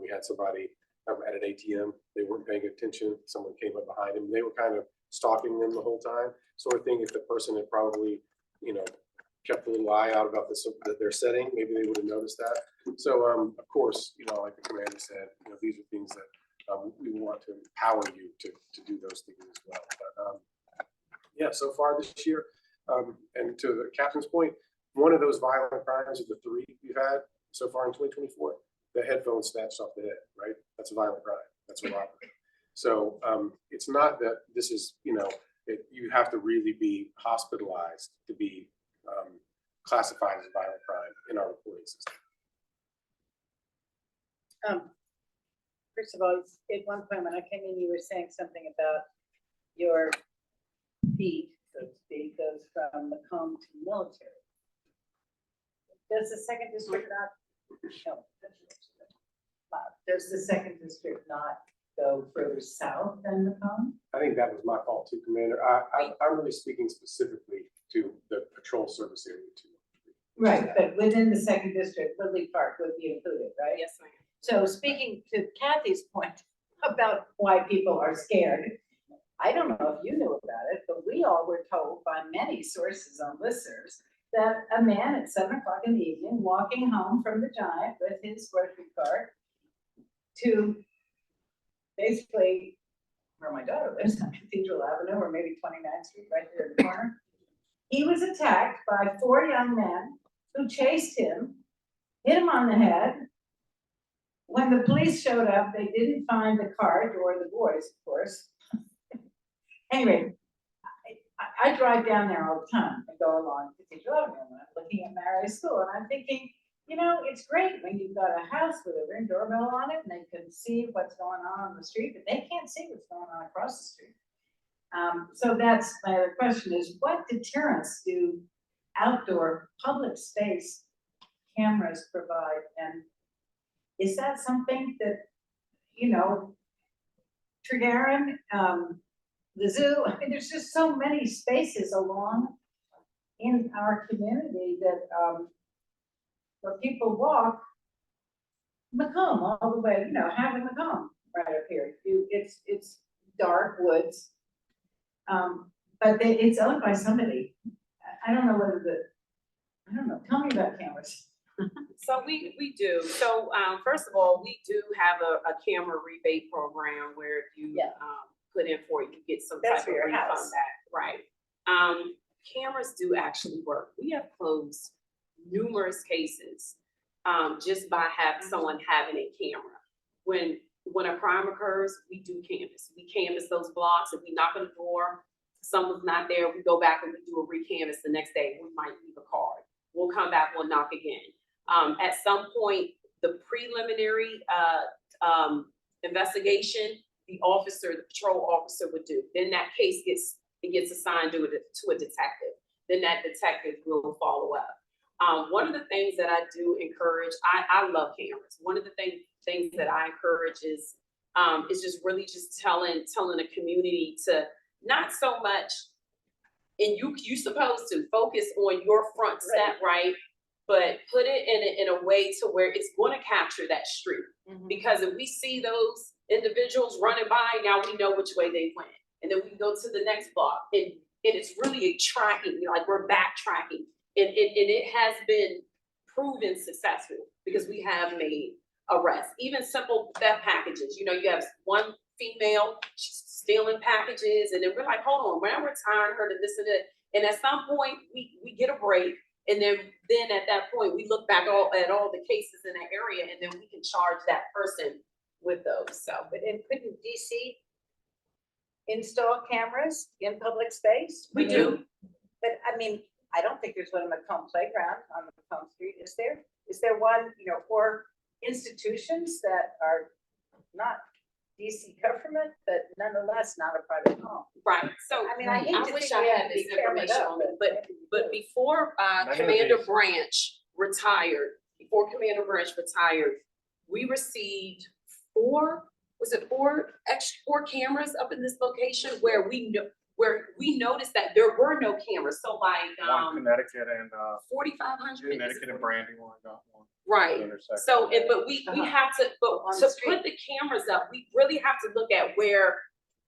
C: We had somebody at an ATM, they weren't paying attention. Someone came up behind them. They were kind of stalking them the whole time. Sort of thing, if the person had probably, you know, kept a little eye out about that they're setting, maybe they would have noticed that. So, of course, you know, like the commander said, you know, these are things that we want to empower you to do those things as well. But yeah, so far this year, and to the captain's point, one of those violent crimes of the 3 we've had so far in 2024, the headphone snatched off the head, right? That's a violent crime. That's a robbery. So it's not that this is, you know, you have to really be hospitalized to be classified as a violent crime in our reporting system.
H: First of all, at one point when I came in, you were saying something about your beat, so to speak, goes from Macomb to military. Does the second district not? No. Does the second district not go further south than Macomb?
C: I think that was my fault too, Commander. I'm really speaking specifically to the patrol service area too.
H: Right, but within the second district, Woodley Park would be included, right?
D: Yes, ma'am.
H: So speaking to Kathy's point about why people are scared, I don't know if you knew about it, but we all were told by many sources on listservs that a man at 7 o'clock in the evening, walking home from the Giant with his grocery cart to basically where my daughter lives on Cathedral Avenue, or maybe 29th Street, right there in the corner, he was attacked by 4 young men who chased him, hit him on the head. When the police showed up, they didn't find the cart or the boys, of course. Anyway, I drive down there all the time. I go along Cathedral Avenue and I'm looking at Mary's school and I'm thinking, you know, it's great when you've got a house with a Ring doorbell on it and they can see what's going on the street, but they can't see what's going on across the street. So that's my other question is, what deterrence do outdoor public space cameras provide? And is that something that, you know, Tregaron, the zoo, I mean, there's just so many spaces along in our community that where people walk Macomb all the way, you know, having Macomb right up here. It's dark woods.
K: but it's owned by somebody. I don't know whether I don't know, tell me about cameras.
D: So we do. So, first of all, we do have a camera rebate program where if you,
H: Yeah.
D: put in for it, you get some
H: That's
D: type
H: for
D: of
H: your
D: refund
H: house.
D: back, right? Cameras do actually work. We have closed numerous cases, just by someone having a camera. When a crime occurs, we do canvas. We canvas those blocks. If we knock on the door, someone's not there, we go back and we do a recanvas the next day. We might leave a card. We'll come back, we'll knock again. At some point, the preliminary investigation, the patrol officer would do. Then that case gets assigned to a detective. Then that detective will follow up. One of the things that I do encourage, I love cameras. One of the things that I encourage is just really just telling the community to not so much, and you're supposed to focus on your front step, right? But put it in a way to where it's going to capture that street. Because if we see those individuals running by, now we know which way they went. And then we go to the next block, and it's really a tracking, like we're backtracking. And it has been proven successful because we have made arrests. Even simple theft packages, you have one female, she's stealing packages, and then we're like, hold on, we're tying her to this and that. And at some point, we get a break. And then at that point, we look back at all the cases in that area, and then we can charge that person with those. So,
H: But couldn't DC install cameras in public space?
D: we do.
H: But I mean, I don't think there's one on the Macomb playground on the Macomb Street, is there? Is there one, or institutions that are not DC government, but nonetheless not a private home?
D: Right. So
H: I mean, I hate to
D: wish
H: think
D: I
H: we had
D: had
H: to
D: this
H: be cameraed
D: information
H: up,
D: on me, but before
G: Many of
D: Commander
G: these-
D: Branch retired, we received four cameras up in this location where we noticed that there were no cameras. So like
G: One Connecticut and
D: 4,500.
G: Connecticut and Brandywine got one.
D: Right.
G: Intersection.
D: So, but we have to, but
H: On
D: to
H: the street.
D: put the cameras up, we really have to look at where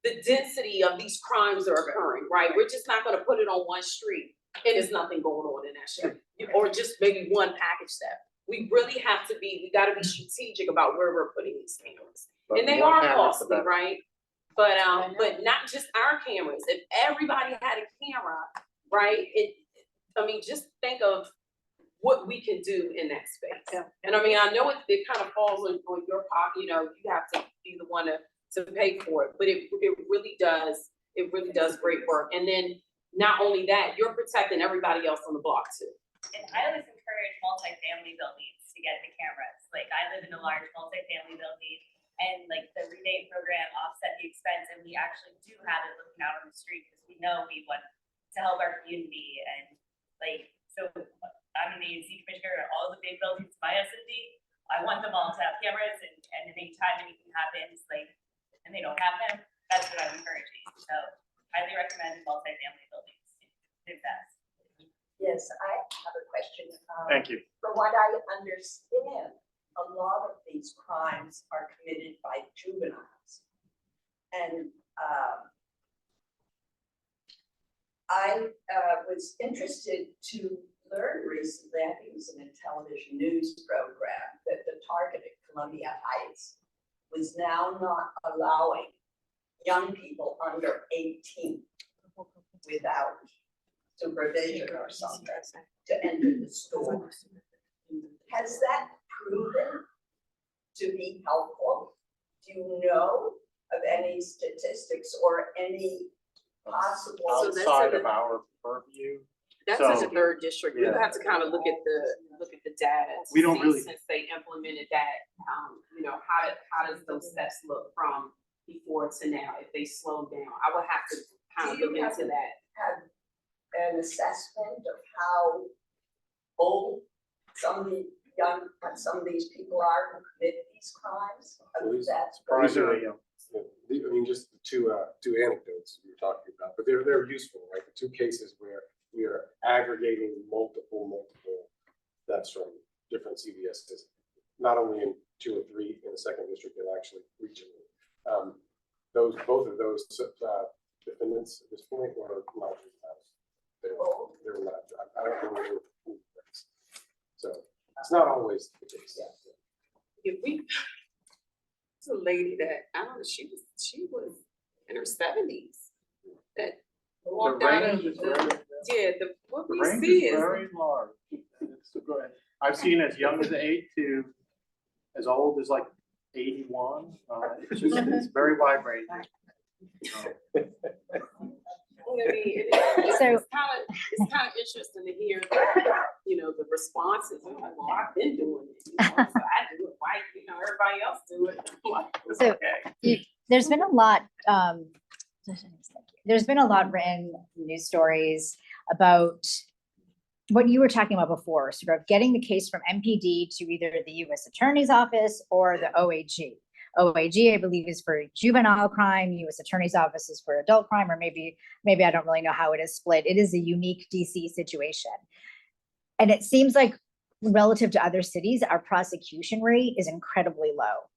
D: the density of these crimes are occurring, right? We're just not gonna put it on one street and there's nothing going on in that street. Or just maybe one package step. We really have to we gotta be strategic about where we're putting these cameras.
G: But
D: And they
G: more
D: are
G: cameras, the
D: costly,
G: better.
D: right? But not just our cameras. If everybody had a camera, right? Just think of what we can do in that space.
H: Yeah.
D: And I know it kind of falls on your pocket, you have to be the one to pay for it, but it really does great work. And then not only that, you're protecting everybody else on the block too.
N: And I always encourage multifamily buildings to get the cameras. Like I live in a large multifamily building and like the rebate program offset the expense and we actually do have it looking out on the street because we know we want to help our community and so I'm an agency commissioner at all the big buildings, my S&D. I want them all to have cameras and anytime anything happens, and they don't have them, that's what I'm encouraging. So highly recommend multifamily buildings. They're best.
O: Yes, I have a question.
G: Thank you.
O: From what I understand, a lot of these crimes are committed by juveniles. And I was interested to learn recently, I think it was in a television news program, that the target at Columbia Heights was now not allowing young people under 18 without supervision or something to enter the store. Has that proven to be helpful? Do you know of any statistics or any possible?
G: Outside of our purview.
D: That's
G: So,
D: in the third district. We
G: yeah.
D: have to kind of look at the data. to
G: We don't
D: see
G: really-
D: Since they implemented that, how does those steps look from before to now, if they slow down? I would have to kind of
O: Do
D: look
O: you
D: into that.
O: have an assessment of how old some of these people are who commit these crimes? That's
G: Surprisingly young.
C: Just the two anecdotes we were talking about, but they're useful, right? The two cases where we are aggregating multiple thefts from different CVSs, not only in 2 and 3 in the second district, but actually regionally. Both of those defendants at this point or not? They're not, I don't know. So it's not always the case.
D: If we, it's a lady that, I don't know, she was in her 70s. That walked out of
G: range is very-
D: what
G: The
D: we
G: range
D: see
G: is
D: is.
G: very large. It's good. I've seen as young as 8 to as old as like 81. It's just, it's very wide ranging.
D: I mean, it's
M: So-
D: kind of interesting to hear, the responses. I'm like, well, I've been doing it, so I do it, why, everybody else do it. I'm like, it's
M: So,
D: okay.
M: There's been a lot, there's been a lot written news stories about what you were talking about before, sort of getting the case from MPD to either the US Attorney's Office or the OAG. OAG, I believe, is for juvenile crime, US Attorney's Office is for adult crime, or maybe I don't really know how it is split. It is a unique DC situation. And it seems like relative to other cities, our prosecution rate is incredibly low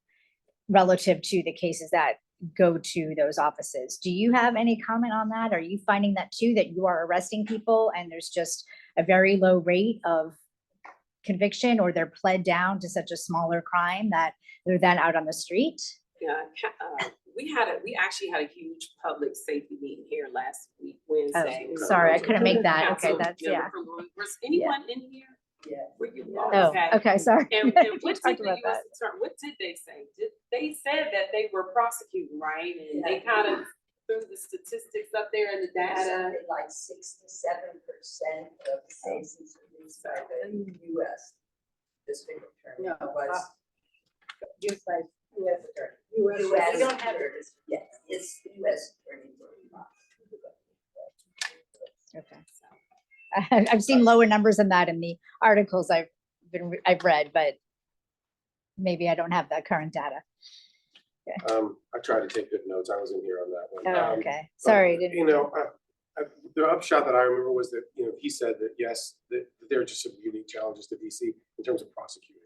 M: relative to the cases that go to those offices. Do you have any comment on that? Are you finding that too, that you are arresting people and there's just a very low rate of conviction, or they're pled down to such a smaller crime that they're then out on the street?
D: Yeah, we actually had a huge public safety meeting here last week, Wednesday.
M: Oh, sorry, I couldn't make that. Okay,
D: Council
M: that's,
D: member
M: yeah.
D: from Louis- Was anyone in here?
O: Yeah.
D: Were you?
M: Oh, okay, sorry.
D: And
M: We
D: what did
M: talked
D: the
M: about
D: US
M: that.
D: attorney, what did they say? They said that they were prosecuting, right? And they
O: Yeah.
D: kind of threw the statistics up there and the data.
O: Like 67% of cases released by the US district attorney was. US attorney. US. We don't have it. Yes, it's US attorney.
M: Okay. I've seen lower numbers than that in the articles I've read, but maybe I don't have that current data.
C: I tried to take good notes. I wasn't here on that one.
M: Oh, okay. Sorry.
C: The upshot that I remember was that, he said that, yes, that there are just some unique challenges to DC in terms of prosecuting.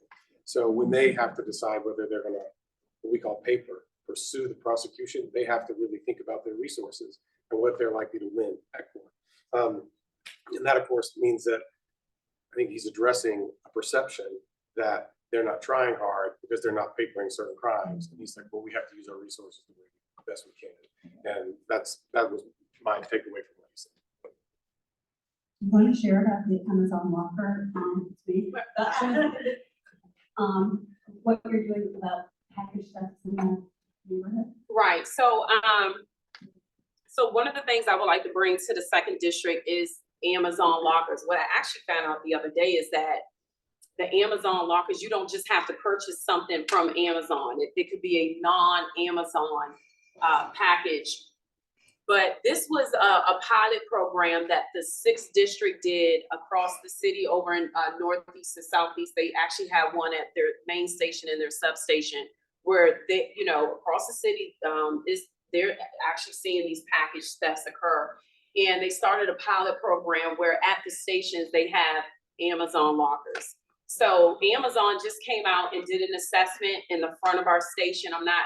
C: So when they have to decide whether they're gonna, what we call pursue the prosecution, they have to really think about their resources and what they're likely to win at court. And that, of course, means that I think he's addressing a perception that they're not trying hard because they're not papering certain crimes. And he's like, well, we have to use our resources the best we can. And that was my takeaway from what he said.
B: You want to share about the Amazon locker, speak? What you're doing about package theft in the neighborhood?
D: Right, so one of the things I would like to bring to the second district is Amazon lockers. What I actually found out the other day is that the Amazon lockers, you don't just have to purchase something from Amazon. It could be a non-Amazon package. But this was a pilot program that the 6th district did across the city over in northeast and southeast. They actually have one at their main station and their substation where they, across the city they're actually seeing these package thefts occur. And they started a pilot program where at the stations they have Amazon lockers. So Amazon just came out and did an assessment in the front of our station. I'm not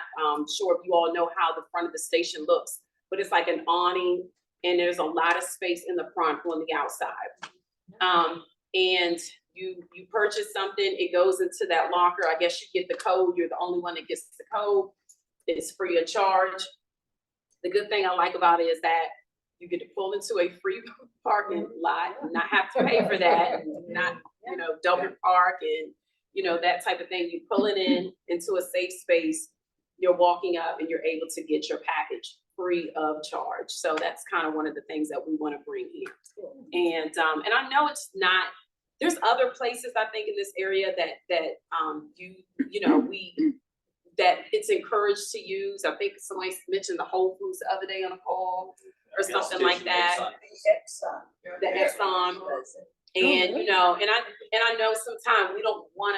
D: sure if you all know how the front of the station looks, but it's like an awning and there's a lot of space in the front on the outside. And you purchase something, it goes into that locker. I guess you get the code. You're the only one that gets the code. It's free of charge. The good thing I like about it is that you get to pull into a free parking lot and not have to pay for that, and not, double park and, that type of thing. You pull it into a safe space, you're walking up and you're able to get your package free of charge. So that's kind of one of the things that we want to bring here. And I know it's not, there's other places I think in this area that that it's encouraged to use. I think somebody mentioned the Whole Foods the other day on a call or something like that. The Exxon. And and I know sometimes we don't want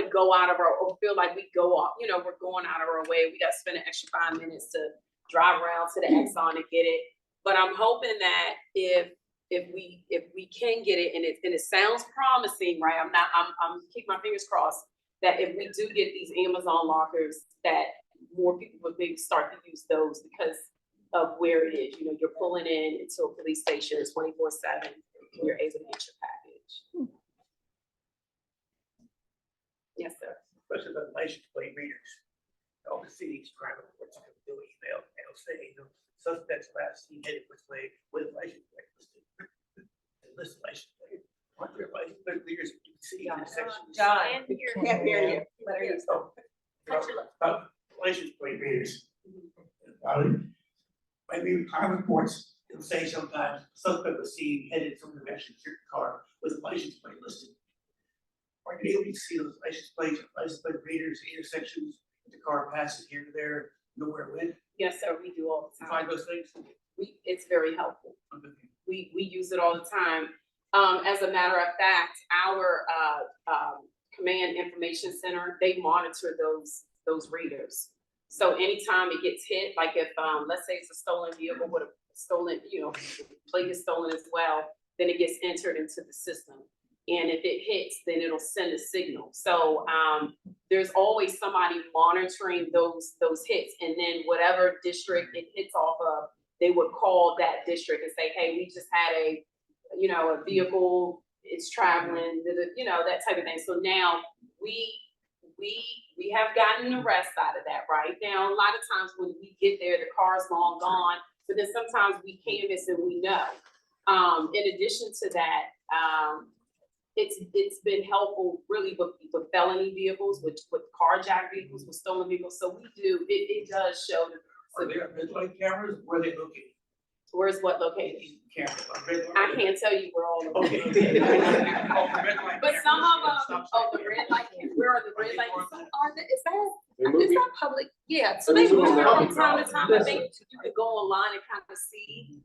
D: to go out of our, or feel like we go off, we're going out of our way. We got to spend an extra 5 minutes to drive around to the Exxon and get it. But I'm hoping that if we can get it, and it sounds promising, right? I'm keeping my fingers crossed that if we do get these Amazon lockers, that more people would maybe start to use those, because of where it is. You know, you're pulling in into a police station 24/7, you're able to get your package. Yes, sir.
P: Especially the license plate readers. All the cities crime reports you can do email, they'll say, you know, suspects last seen headed this way with license plate listed. And list license plate. Aren't there license plate readers you can see in the sections?
D: John, can't hear you. Let her use
P: License plate readers. Maybe crime reports, it'll say sometimes suspect was seen headed from the direction of your car with a license plate listed. Are you able to see those license plates, license plate readers, intersections, the car passes here to there, nowhere with?
D: Yes, sir, we do all the
P: You
D: time.
P: find those things?
D: It's very helpful. We use it all the time. As a matter of fact, our command information center, they monitor those readers. So anytime it gets hit, like if, let's say it's a stolen vehicle with a stolen, you know, plate is stolen as well, then it gets entered into the system. And if it hits, then it'll send a signal. So there's always somebody monitoring those hits. And then whatever district it hits off of, they would call that district and say, hey, we just had a vehicle, it's traveling, you know, that type of thing. So now we have gotten an arrest out of that right now. A lot of times when we get there, the car's long gone, but then sometimes we canvass and we know. In addition to that, it's been helpful really with felony vehicles, with carjacked vehicles, with stolen vehicles. So we do, it does show.
P: Are there red light cameras? Where are they located?
D: Where's what located?
P: Cameras on red light.
D: I can't tell you where all of them.
P: Okay.
D: But some of them, the red light, where are the red lights? Is that public? Yeah, so they move from time to time. I think you could go online and kind of see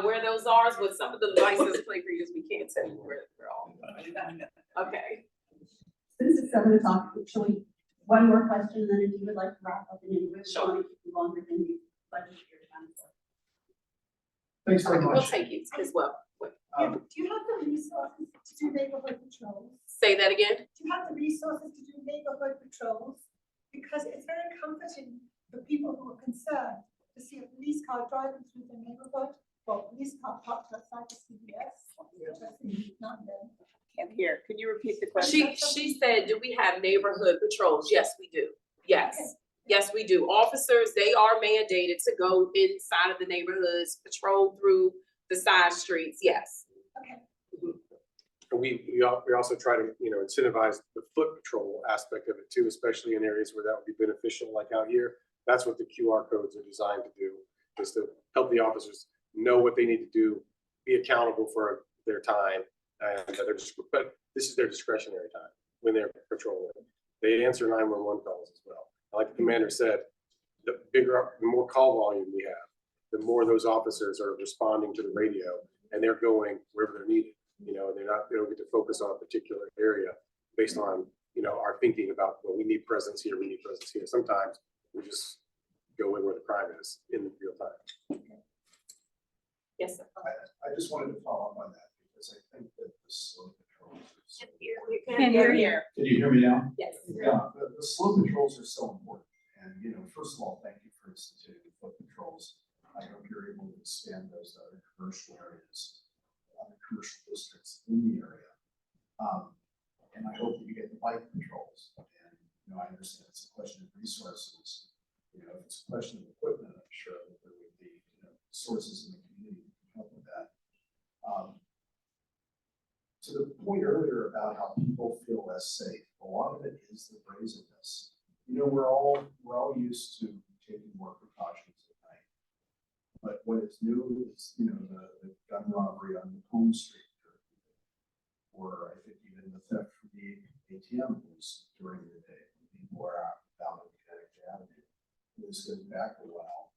D: where those are, but some of the license plate readers, we can't tell you where they're all. Okay.
B: Since it's 7 o'clock, actually, one more question, and then if you would like to wrap up in any way,
D: Sure.
B: want to keep you longer than you budgeted your time for.
P: Thanks very
D: We'll
P: much.
D: take you as well.
B: Do you have the resources to do neighborhood patrols?
D: Say that again?
B: Do you have the resources to do neighborhood patrols? Because it's very comforting for people who are concerned to see a police car driving through the neighborhood, or a police car parked outside the CVS. Not them.
D: Can't hear. Can you repeat the question? She said, do we have neighborhood patrols? Yes, we do. Yes.
B: Okay.
D: Yes, we do. Officers, they are mandated to go inside of the neighborhoods, patrol through the side streets. Yes.
B: Okay.
C: And we also try to, incentivize the foot patrol aspect of it too, especially in areas where that would be beneficial, like out here. That's what the QR codes are designed to do, is to help the officers know what they need to do, be accountable for their time, and but this is their discretionary time when they're patrolling. They answer 911 calls as well. Like the commander said, the more call volume we have, the more those officers are responding to the radio, and they're going wherever they're needed. They don't get to focus on a particular area based on, our thinking about, well, we need presence here, we need presence here. Sometimes we just go in where the crime is in real time.
D: Yes, sir.
Q: I just wanted to follow up on that because I think that the slow patrols.
D: You can hear you.
Q: Can you hear me now?
D: Yes.
Q: Yeah, the slow patrols are so important. And, first of all, thank you for instituting foot patrols. I hope you're able to expand those to other commercial areas, other commercial districts in the area. And I hope that you get the bike patrols. And, I understand it's a question of resources. If it's a question of equipment, I'm sure that there would be, sources in the community that can help with that. To the point earlier about how people feel less safe, a lot of it is the brazenness. We're all used to taking more precautions at night. But what is new is, the gun robbery on the home street, or I think even the theft from the ATM was during the day when people are out on Connecticut Avenue. This goes back a while.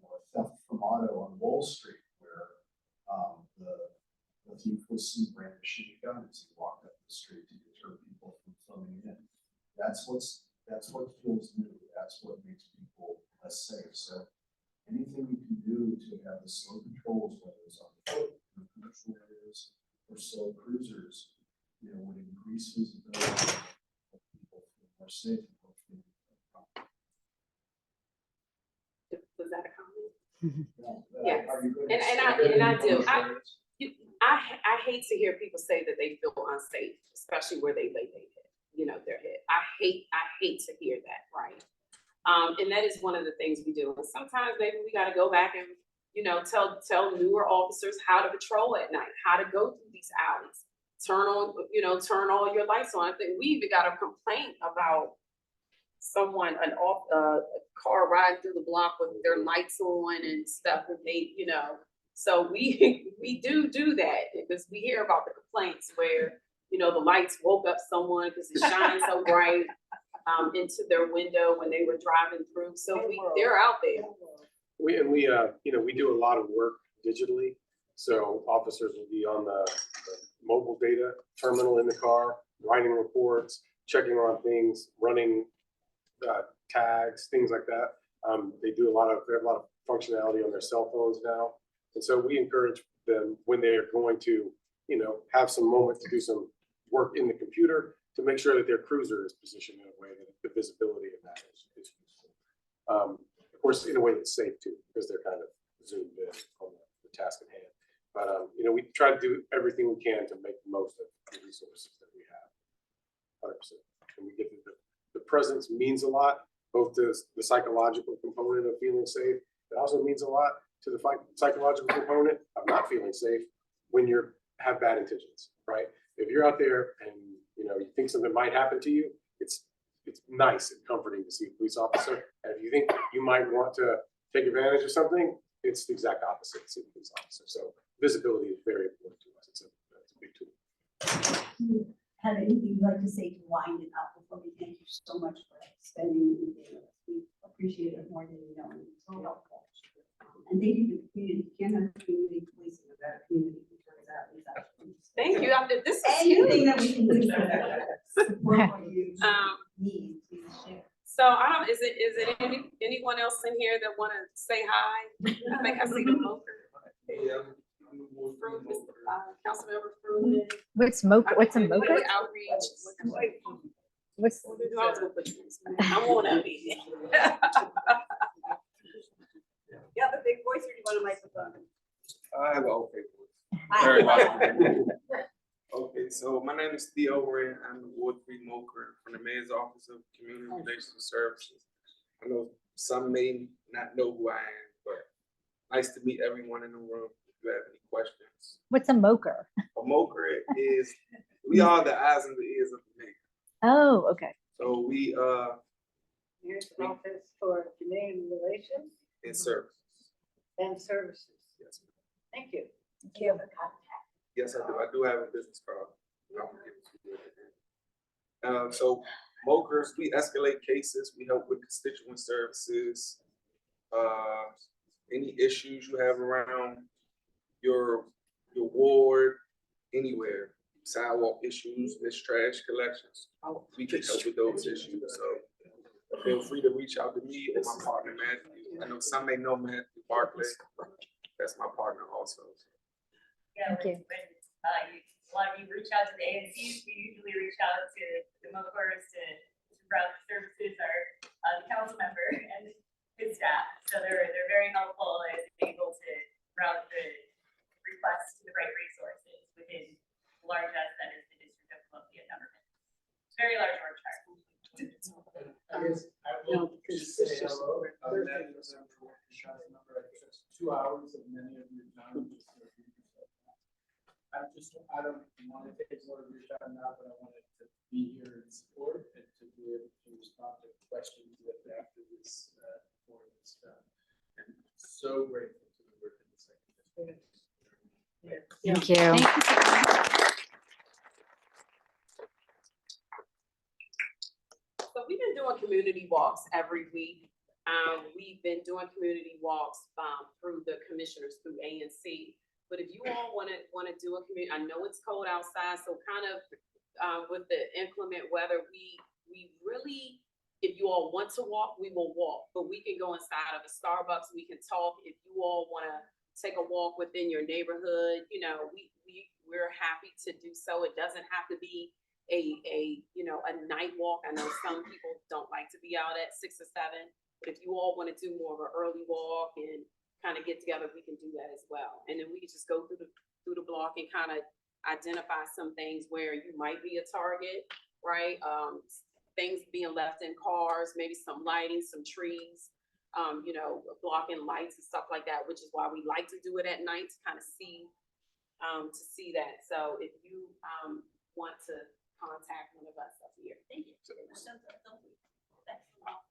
Q: A theft from auto on Wall Street, where the thief was seen brandishing a gun as he walked up the street to deter people from filming in. That's what feels new. That's what makes people less safe. So anything we can do to have the slow patrols, whether it's on foot, in commercial areas, or slow cruisers, would increase visibility, help people feel more safe, and hopefully.
D: Was that a comment? Yes,
Q: Are you good?
D: and I do. I hate to hear people say that they feel unsafe, especially where they lay their head. I hate to hear that, right? And that is one of the things we do. And sometimes maybe we gotta go back and, tell newer officers how to patrol at night, how to go through these alleys. Turn all your lights on. I think we even got a complaint about a car riding through the block with their lights on and stuff, and so we do that, because we hear about the complaints where, the lights woke up someone because it shines so bright into their window when they were driving through. So they're out there.
C: We do a lot of work digitally. So officers will be on the mobile data terminal in the car, writing reports, checking on things, running tags, things like that. They have a lot of functionality on their cell phones now. And so we encourage them, when they're going to, have some moment to do some work in the computer, to make sure that their cruiser is positioned in a way that the visibility of that is useful. Of course, in a way that's safe too, because they're kind of zoomed in on the task at hand. But, we try to do everything we can to make the most of the resources that we have. 100%. And we get the presence means a lot, both the psychological component of feeling safe. It also means a lot to the psychological component of not feeling safe when you have bad intentions, right? If you're out there and you think something might happen to you, it's nice and comforting to see a police officer. And if you think you might want to take advantage of something, it's the exact opposite to see a police officer. So visibility is very important to us. It's a big tool.
B: Do you have anything you'd like to say to wind it up before we thank you so much for spending the day with us? We appreciate it more than you know, and it's so helpful. And thank you to the community. You can't have community policing without a community who turns out is actually.
D: Thank you. This is
B: Anything
D: huge.
B: that we can do for support what you need, please share.
D: So is it anyone else in here that want to say hi? I think I see the moker. Councilmember Fruman.
M: What's a moker?
D: Outreach. I want to be.
B: You have a big voice, or do you want a microphone?
R: I have an okay voice. Very loud. Okay, so my name is Theo Wren. I'm the Ward 3 Moker from the Mayor's Office of Community Relations and Services. I know some may not know who I am, but nice to meet everyone in the room. If you have any questions.
M: What's a moker?
R: A moker is, we are the eyes and the ears of the mayor.
M: Oh, okay.
R: So we
H: Here's the office for community relations
R: in service.
H: and services.
R: Yes, ma'am.
H: Thank you.
M: Thank you.
R: Yes, I do. I do have a business card. I'll give it to you. So mokers, we escalate cases. We help with constituent services. Any issues you have around your ward, anywhere, sidewalk issues, missed trash collections, we can help with those issues. So feel free to reach out to me or my partner Matthew. I know some may know Matthew Barclay. That's my partner also.
N: Yeah, when a lot of you reach out to the ANCs, we usually reach out to the mokers to route the services, or the council member and his staff. So they're very helpful and able to route the requests to the right resources within the large as that is the District of Columbia government. It's very large work chart.
I: I guess I will just say hello. Other than the shot number, it's 2 hours of many of your time. I don't want to take a lot of your time now, but I wanted to be here in support and to be able to respond to questions that after this forum is done. And so grateful to the work in the second.
M: Thank you.
D: So we've been doing community walks every week. We've been doing community walks through the commissioners, through ANC. But if you all want to do a community, I know it's cold outside, so kind of with the inclement weather, we really, if you all want to walk, we will walk. But we can go inside of a Starbucks, we can talk. If you all want to take a walk within your neighborhood, we're happy to do so. It doesn't have to be a night walk. I know some people don't like to be out at 6 or 7, but if you all want to do more of an early walk and kind of get together, we can do that as well. And then we can just go through the block and kind of identify some things where you might be a target, right? Things being left in cars, maybe some lighting, some trees, you know, blocking lights and stuff like that, which is why we like to do it at night to kind of see that. So if you want to contact one of us up here. Thank you.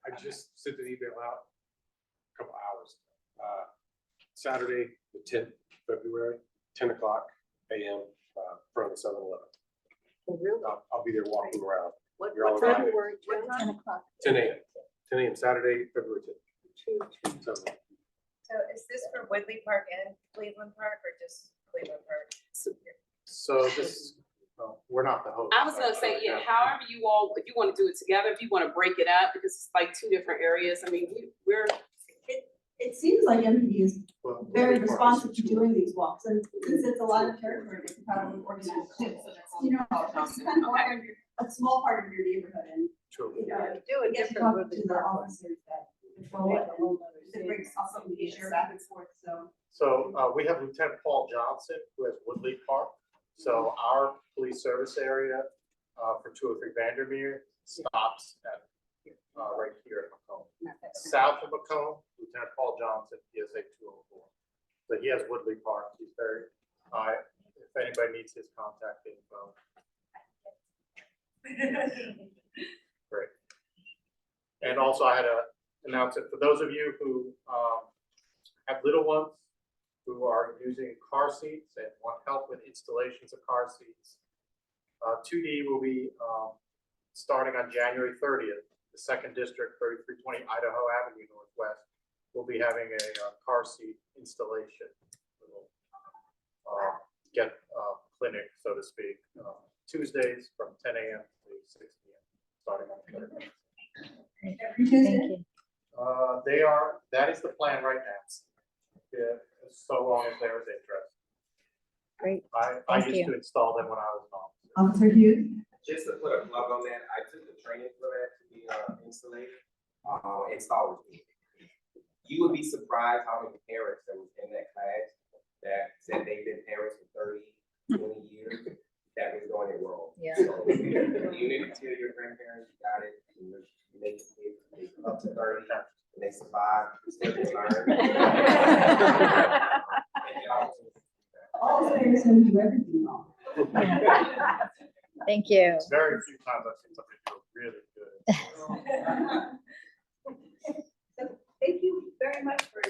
C: I just sent an email out a couple hours ago. Saturday, the 10th February, 10 o'clock a.m. In front of the 7-Eleven.
E: Oh, really?
C: I'll be there walking around.
H: What,
C: You're all
H: what time?
C: invited.
E: February
H: What
E: 10th?
H: time?
M: 10 o'clock.
C: 10 a.m. 10 a.m. Saturday, February 10th.
E: Two.
N: So is this for Woodley Park and Cleveland Park or just Cleveland Park?
G: So this, we're not the host.
D: I was gonna say, yeah, however you all, if you want to do it together, if you want to break it up, because it's like 2 different areas. I mean, we're
B: It seems like MPD is
G: Well,
B: very
G: Woodley Park
B: responsive
G: is
B: to doing these walks, and since it's a lot of territory, they can probably organize too. So that's, you know, it's kind of like a small part of your neighborhood, and,
G: True.
B: you know,
H: Do it
B: you get to
H: different
B: talk
H: with
B: to the officers that control it, and it brings also the share back and forth, so.
G: So we have Lieutenant Paul Johnson, who has Woodley Park. So our police service area for 203 Vandermeer stops at right here at Macomb. South of Macomb, Lieutenant Paul Johnson, he has a 204. So he has Woodley Park. He's very, if anybody needs his contact info. Great. And also I had to announce it for those of you who have little ones who are using car seats and want help with installations of car seats. 2D will be starting on January 30th. The 2nd District, 3320 Idaho Avenue Northwest, will be having a car seat installation. Get clinic, so to speak, Tuesdays from 10 a.m. to 6 p.m. starting on the 30th.
B: Every Tuesday?
G: That is the plan right now. Yeah, so long as there is interest.
M: Great.
G: I
M: Thank
G: used
M: you.
G: to install them when I was an officer.
B: Officer Hughes?
S: Just to put a plug on that, I took the training for that to be installed. You would be surprised how many parents that was in that class that said they've been parents for 30, 20 years, that was doing it wrong.
M: Yeah.
S: So you need to tell your grandparents you got it, and you make the kids they up to 30, and they survive, still can learn.
B: All the parents who do everything wrong.
M: Thank you.
G: Very few times I've seen somebody do it really good.
B: Thank you very much for